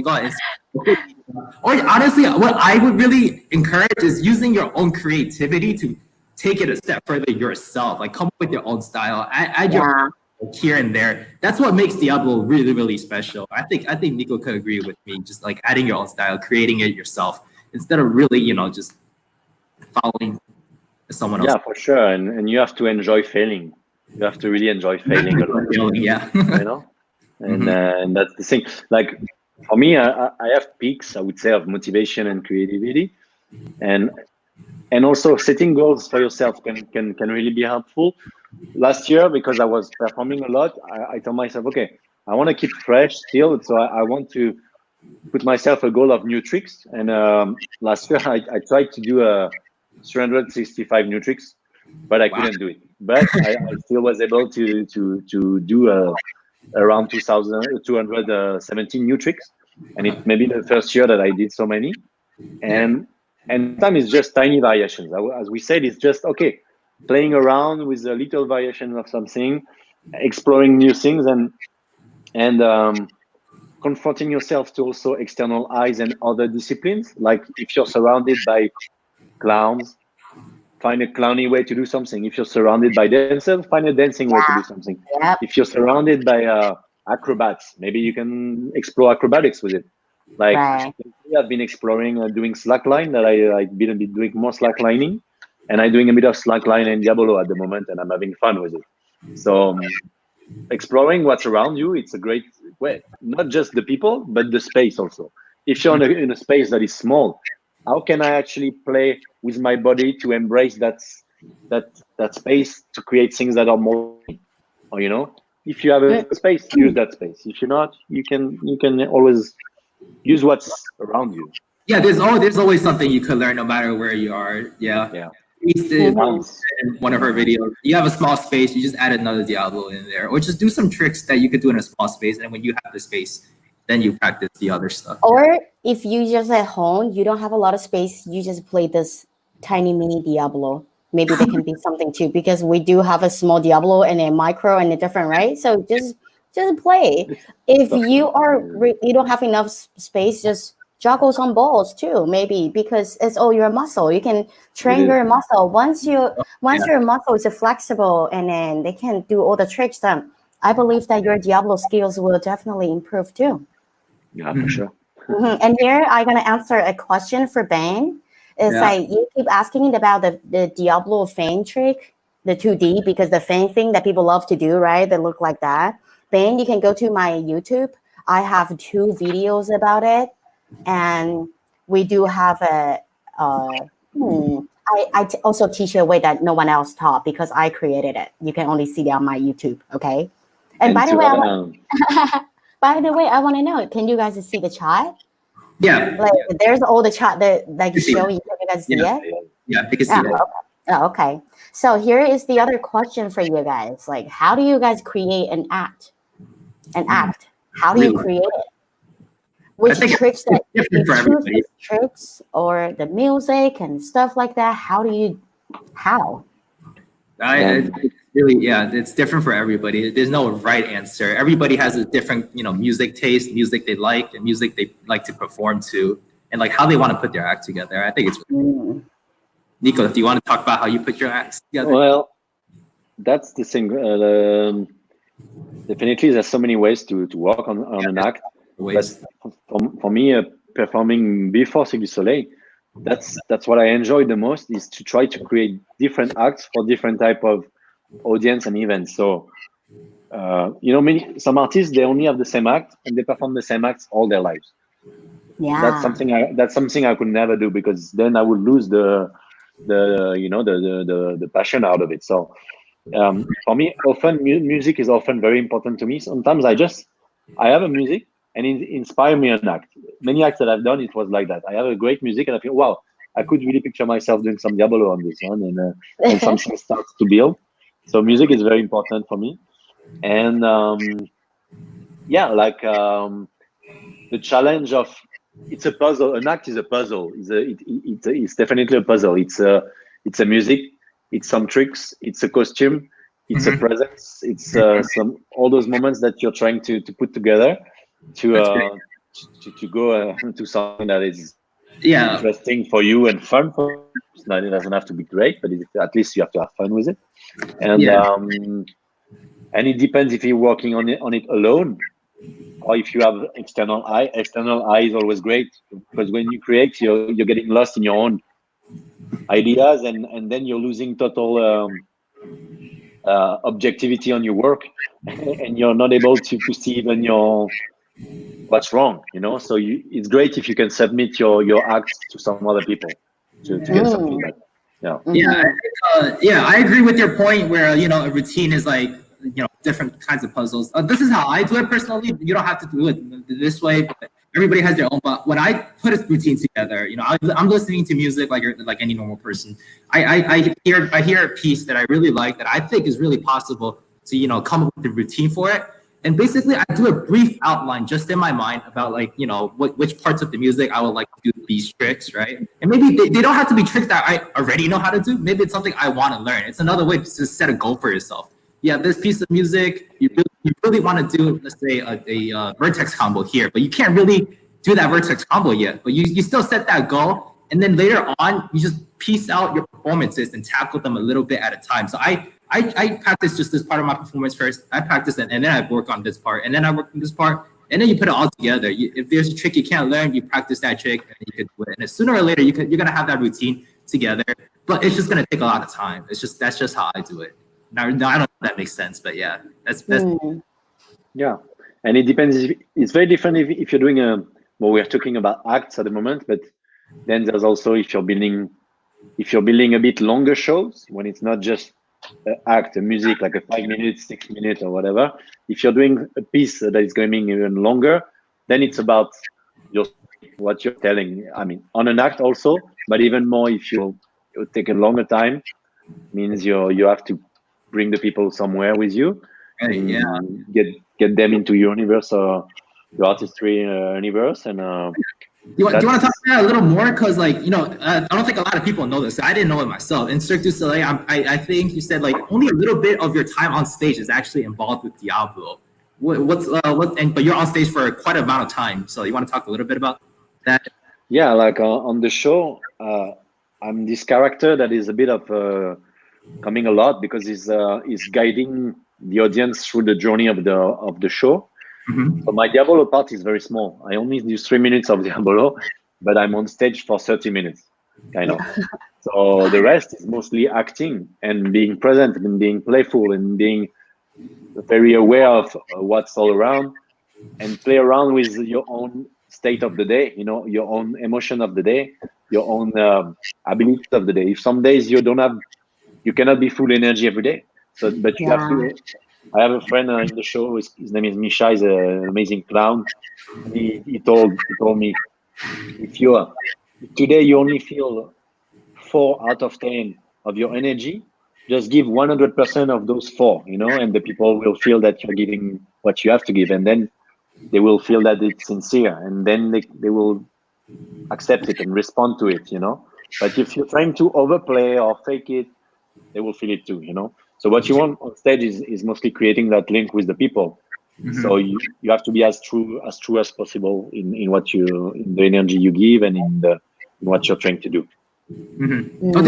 or honestly, what I would really encourage is using your own creativity to take it a step further yourself. Like, come up with your own style, add your here and there. That's what makes Diablo really, really special. I think Nico could agree with me, just like adding your own style, creating it yourself, instead of really, just following someone else. Yeah, for sure. And you have to enjoy failing. You have to really enjoy failing a lot. Yeah. And that's the thing. Like, for me, I have peaks, I would say, of motivation and creativity, and also setting goals for yourself can really be helpful. Last year, because I was performing a lot, I told myself, okay, I want to keep fresh still, so I want to put myself a goal of new tricks. And last year, I tried to do 365 new tricks, but I couldn't do it. But I still was able to do around 217 new tricks, and it may be the first year that I did so many. And sometimes it's just tiny variations. As we said, it's just okay, playing around with a little variation of something, exploring new things, and confronting yourself to also external eyes and other disciplines. Like, if you're surrounded by clowns, find a clowny way to do something. If you're surrounded by dancers, find a dancing way to do something. Yep. If you're surrounded by acrobats, maybe you can explore acrobatics with it. Like, I've been exploring doing slackline, that I've been doing more slacklining, and I'm doing a bit of slackline and Diabolo at the moment, and I'm having fun with it. So exploring what's around you, it's a great way, not just the people, but the space also. If you're in a space that is small, how can I actually play with my body to embrace that space to create things that are more, or, if you have a space, use that space. If you're not, you can always use what's around you. Yeah, there's always something you could learn no matter where you are. Yeah. Yeah. In Sounds- one of her videos, you have a small space, you just add another Diablo in there, or just do some tricks that you could do in a small space, and when you have the space, then you practice the other stuff. Or if you just at home, you don't have a lot of space, you just play this tiny mini Diablo. Maybe there can be something too, because we do have a small Diablo and a micro and a different, right? So just play. If you you don't have enough space, just juggle some balls too, maybe, because it's all your muscle. You can train your muscle once your muscle is flexible, and then they can do all the tricks. Then I believe that your Diablo skills will definitely improve too. Yeah, for sure. And here I'm gonna answer a question for Ben. It's like you keep asking about the Diablo fan trick, the 2D, because the fan thing that people love to do, right? They look like that. Ben, you can go to my YouTube. I have 2 videos about it, and we do have I also teach a way that no one else taught because I created it. You can only see it on my YouTube. Okay. And by the way, by the way, I want to know, can you guys see the chat? Yeah. Like, there's all the chat that like showing. Can you guys see it? Yeah, you can see it. Okay. So here is the other question for you guys. Like, how do you guys create an act? How do you create it? Which tricks that you choose these tricks or the music and stuff like that? How? It's different for everybody. There's no right answer. Everybody has a different, music taste, music they like, and music they like to perform to, and like how they want to put their act together. I think it's Nico, do you want to talk about how you put your acts together? Well, that's the thing. Definitely, there's so many ways to work on an act. But for me, performing before Cirque du Soleil, that's what I enjoy the most, is to try to create different acts for different type of audience and events. So, some artists, they only have the same act and they perform the same acts all their lives. Yeah, that's something I could never do, because then I would lose the passion out of it. So for me, often music is often very important to me. Sometimes I have a music and it inspire me an act. Many acts that I've done, it was like that. I have a great music and I feel, wow, I could really picture myself doing some Diabolo on this one, and something starts to build. So music is very important for me. And the challenge of, it's a puzzle. An act is a puzzle. It's definitely a puzzle. It's a music. It's some tricks. It's a costume. It's a presence. It's all those moments that you're trying to put together to go to something that is interesting for you and fun for you. It doesn't have to be great, but at least you have to have fun with it. And and it depends if you're working on it alone, or if you have external eye. External eye is always great, because when you create, you're getting lost in your own ideas, and then you're losing total objectivity on your work, and you're not able to see even what's wrong. So it's great if you can submit your acts to some other people to get some feedback. I agree with your point where a routine is like different kinds of puzzles. This is how I do it personally. You don't have to do it this way, but everybody has their own. But when I put a routine together, I'm listening to music like any normal person. I hear a piece that I really like, that I think is really possible to come up with a routine for it. And basically, I do a brief outline just in my mind about which parts of the music I would like to do these tricks, right? And maybe they don't have to be tricks that I already know how to do. Maybe it's something I want to learn. It's another way to set a goal for yourself. Yeah, this piece of music, you really want to do, let's say, a Vertex combo here, but you can't really do that Vertex combo yet. But you still set that goal, and then later on, you just piece out your performances and tackle them a little bit at a time. So I practice just this part of my performance first. I practice it, and then I work on this part, and then I work on this part, and then you put it all together. If there's a trick you can't learn, you practice that trick, and you could do it. And sooner or later, you're gonna have that routine together. But it's just gonna take a lot of time. That's just how I do it. Now, I don't know if that makes sense, but yeah, that's yeah. And it depends. It's very different if you're doing we're talking about acts at the moment, but then there's also if you're building a bit longer shows, when it's not just a music like a 5 minutes, 6 minutes, or whatever. If you're doing a piece that is going even longer, then it's about your what you're telling. I mean, on an act also, but even more if you take a longer time, means you have to bring the people somewhere with you. Right, yeah. Get them into your universe or your artistry universe, and do you want to talk about that a little more? Because, like, I don't think a lot of people know this. I didn't know it myself. In Cirque du Soleil, I think you said like only a little bit of your time on stage is actually involved with Diablo. But you're on stage for quite an amount of time. So you want to talk a little bit about that? Yeah, like on the show, I'm this character that is a bit of coming a lot because he's guiding the audience through the journey of the show. Mm-hmm. So my Diabolo part is very small. I only do 3 minutes of Diabolo, but I'm on stage for 30 minutes, kind of. So the rest is mostly acting and being present and being playful and being very aware of what's all around and play around with your own state of the day, your own emotion of the day, your own abilities of the day. If some days you cannot be full energy every day. So, but you have to. I have a friend in the show. His name is Misha. He's an amazing clown. He told me, if today you only feel 4 out of 10 of your energy, just give 100% of those 4. And the people will feel that you're giving what you have to give, and then they will feel that it's sincere, and then they will accept it and respond to it. But if you're trying to overplay or fake it, they will feel it too. So what you want on stage is mostly creating that link with the people. Mm-hmm. So you have to be as true as possible in the energy you give and in what you're trying to do. Mm-hmm. So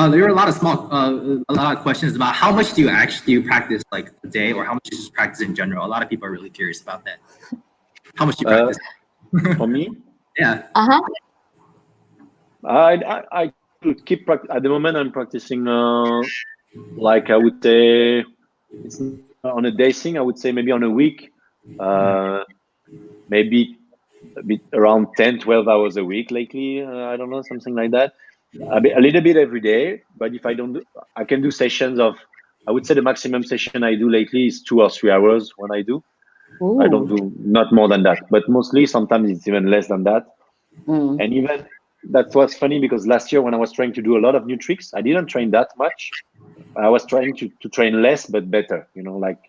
there were a lot of questions about how much do you practice like a day, or how much do you practice in general. A lot of people are really curious about that. How much do you practice? For me, yeah. I keep practice. At the moment, I'm practicing. Like I would say, it's on a day thing. I would say maybe on a week, maybe a bit around 10, 12 hours a week lately. I don't know, something like that. A little bit every day. But if I don't I can do sessions of. I would say the maximum session I do lately is 2 or 3 hours when I do. Ooh. I don't do not more than that. But mostly, sometimes it's even less than that. Mm. And even that was funny because last year when I was trying to do a lot of new tricks, I didn't train that much. I was trying to train less but better, like.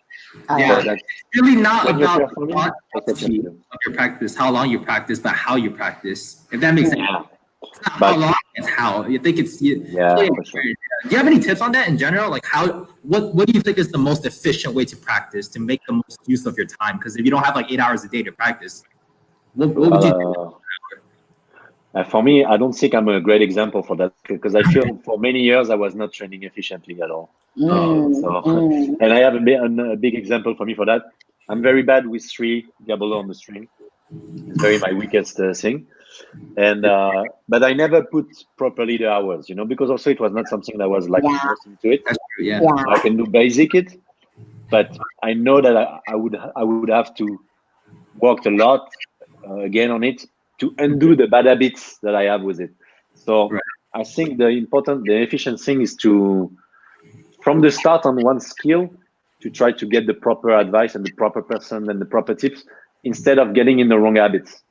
Yeah, that's really not about your practice, how long you practice, but how you practice. If that makes sense. It's not how long, it's how. You think it's for sure. Do you have any tips on that in general? Like what do you think is the most efficient way to practice to make the most use of your time? Because if you don't have like 8 hours a day to practice, what would you do? For me, I don't think I'm a great example for that because I feel for many years I was not training efficiently at all. And I have a big example for me for that. I'm very bad with 3 Diabolo on the string. It's very my weakest thing. And but I never put properly the hours, because also it was not something that was like forced into it. Yeah. So I can do basic it, but I know that I would have to work a lot again on it to undo the bad habits that I have with it. So I think the efficient thing is to, from the start on one skill, to try to get the proper advice and the proper person and the proper tips instead of getting in the wrong habits.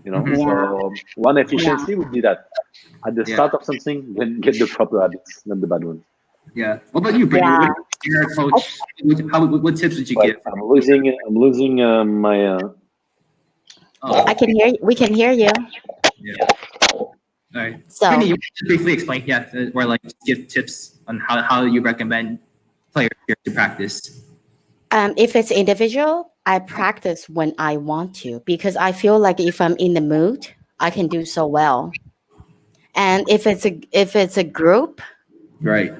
So one efficiency would be that at the start of something, then get the proper habits, not the bad ones. Yeah. What about you, Britney? You're a coach. What tips would you give? I'm losing my. I can hear you. We can hear you. Yeah. All right. So, Britney, you just briefly explain, or like give tips on how you recommend players to practice. If it's individual, I practice when I want to because I feel like if I'm in the mood, I can do so well. And if it's a group, right.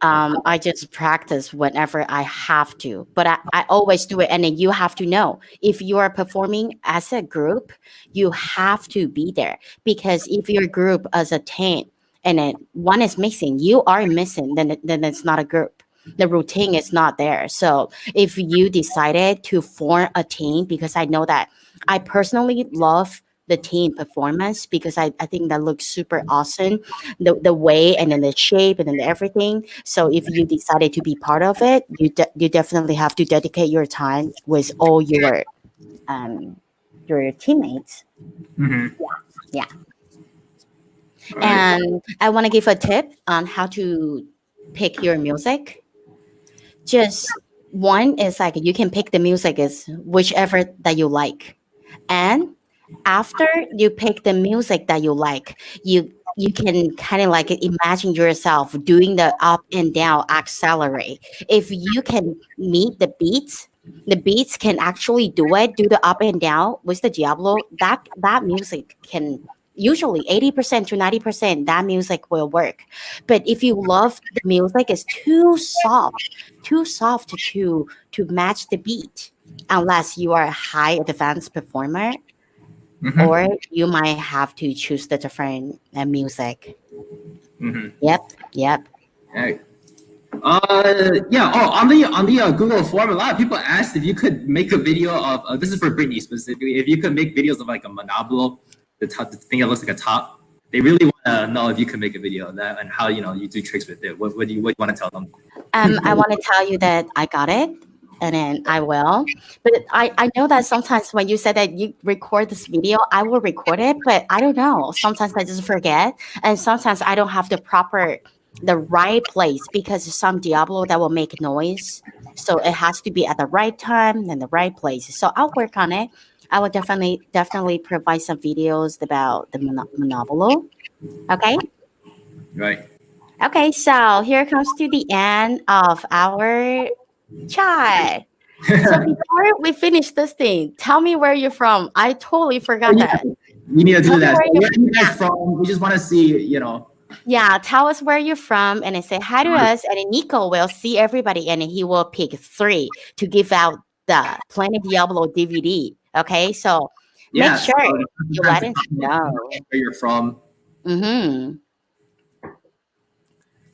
I just practice whenever I have to, but I always do it. And then you have to know if you are performing as a group, you have to be there because if your group as a team and then one is missing, you are missing, then it's not a group. The routine is not there. So if you decided to form a team, because I know that I personally love the team performance because I think that looks super awesome, the way and then the shape and then everything. So if you decided to be part of it, you definitely have to dedicate your time with all your your teammates. Mm-hmm. Yeah. All right. And I want to give a tip on how to pick your music. Just one is like you can pick the music is whichever that you like. And after you pick the music that you like, you can kind of like imagine yourself doing the up and down accelerate. If you can meet the beats can actually do it, do the up and down with the Diablo. That music can usually 80% to 90% that music will work. But if you love the music is too soft to match the beat, unless you are a high advanced performer, Mm-hmm. or you might have to choose the different music. Mm-hmm. Yep. Hey. Yeah. Oh, on the Google form, a lot of people asked if you could make a video of this is for Britney specifically. If you could make videos of like a monobolo, the thing that looks like a top. They really want to know if you could make a video of that and how you do tricks with it. What do you want to tell them? I want to tell you that I got it, and then I will. But I know that sometimes when you said that you record this video, I will record it, but I don't know. Sometimes I just forget, and sometimes I don't have the right place because some Diablo that will make noise. So it has to be at the right time and the right place. So I'll work on it. I will definitely provide some videos about the Monobolo. Okay. Right. Okay, so here comes to the end of our chat. So before we finish this thing, tell me where you're from. I totally forgot that. We need to Tell do me that. where So you're where are you guys from? We just want to see, Yeah, tell us where you're from and then say hi to us. And then Nico will see everybody and he will pick 3 to give out the Planet Diablo DVD. Okay, so make sure you let us know where you're from. Mm-hmm.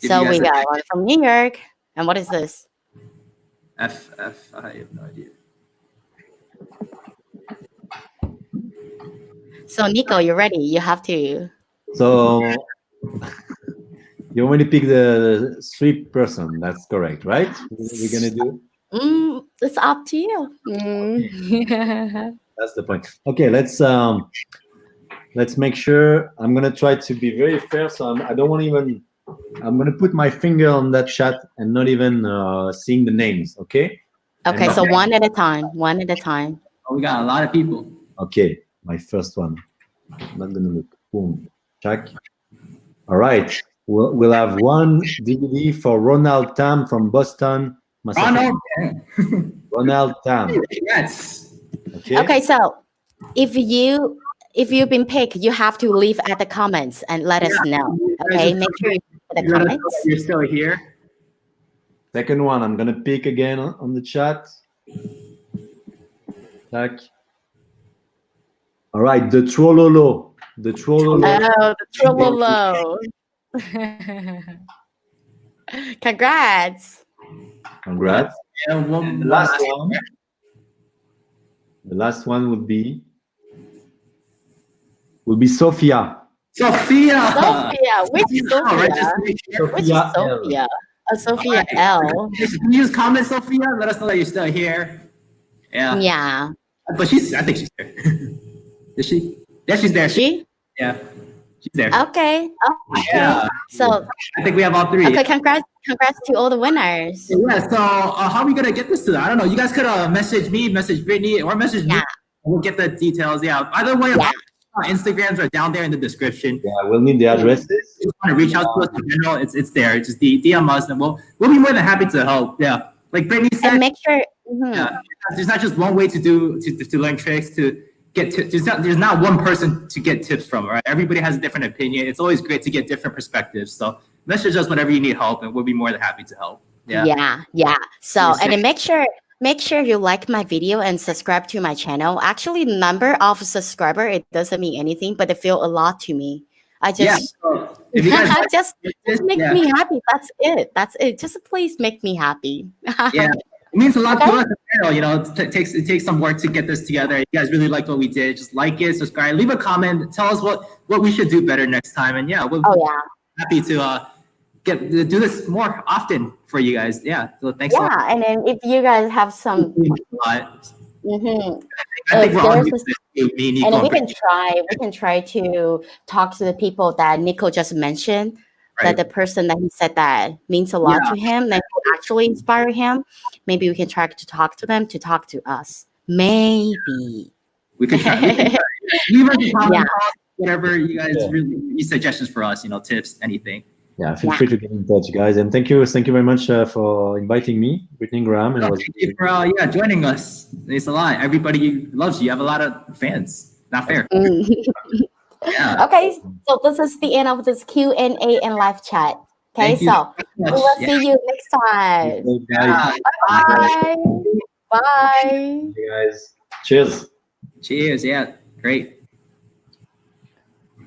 If So you guys we got one from New York. And what is this? I have no idea. So Nico, you're ready. You have to. So you want me to pick the 3 person? That's correct, right? We're gonna do. It's up to you. That's the point. Okay, let's make sure. I'm gonna try to be very fair. So I don't want to even. I'm gonna put my finger on that chat and not even seeing the names. Okay. Okay, so one at a time. One at a time. Oh, we got a lot of people. Okay, my first one. I'm not gonna look. Boom. Check. All right. We'll have one DVD for Ronald Tam from Boston. Ronald Tam. Yes. Okay, so if you've been picked, you have to leave at the comments and let us know. Okay, make sure you put the comments. You're still here. Second one, I'm gonna pick again on the chat. Tack. All right, the Trollolo. The Trollolo. Oh, the Trollolo. Congrats. Congrats. And the last one. The last one will be Sophia. Sophia. Which Sophia? Which is Sophia? Sophia L. Can you just comment, Sophia? Let us know that you're still here. Yeah. Yeah. But I think she's there. Is she? Yeah, she's there. She? Yeah. She's there. Okay. Yeah. So I think we have all 3. Okay, congrats to all the winners. Yeah, so how are we gonna get this to them? I don't know. You guys could message me, message Britney, or message me. We'll get the details. Yeah. Either way, Instagrams are down there in the description. Yeah, we'll need the addresses. If you want to reach out to us in general, it's there. Just DM us and we'll be more than happy to help. Yeah. Like Britney said. And make sure there's not just one way to learn tricks, to get tips. There's not one person to get tips from, right? Everybody has a different opinion. It's always great to get different perspectives. So message us whenever you need help and we'll be more than happy to help. Yeah. So and then make sure you like my video and subscribe to my channel. Actually, the number of subscriber, it doesn't mean anything, but it feels a lot to me. I just if you guys just make me happy. That's it. Just please make me happy. Yeah. It means a lot to us. It takes some work to get this together. You guys really liked what we did. Just like it, subscribe, leave a comment, tell us what we should do better next time. And we'll be happy to do this more often for you guys. Yeah. So thanks a lot. And then if you guys have some Mm-hmm. I think If we're all there's new a to this, me, Nico, And and we Britney, can try to talk to the people that Nico just mentioned. That right? the person that he said that means a lot Yeah. to him, that will actually inspire him. Maybe we can try to talk to them to talk to us. Maybe. We could try. Leave us a comment, Yeah. whatever you guys Yeah. really any suggestions for us, tips, anything. Yeah, feel Yeah. free to get in touch, guys. And thank you very much for inviting me, Britney and Graham. It No, was thank you for joining us. It's a lot. Everybody loves you. You have a lot of fans. Not fair. Mm. Yeah. Okay, so this is the end of this Q&A and live chat. Okay, Thank you so so we much. will Yeah. see you next time. guys. Bye. Bye. Hey, guys. Cheers. Cheers. Yeah. Great.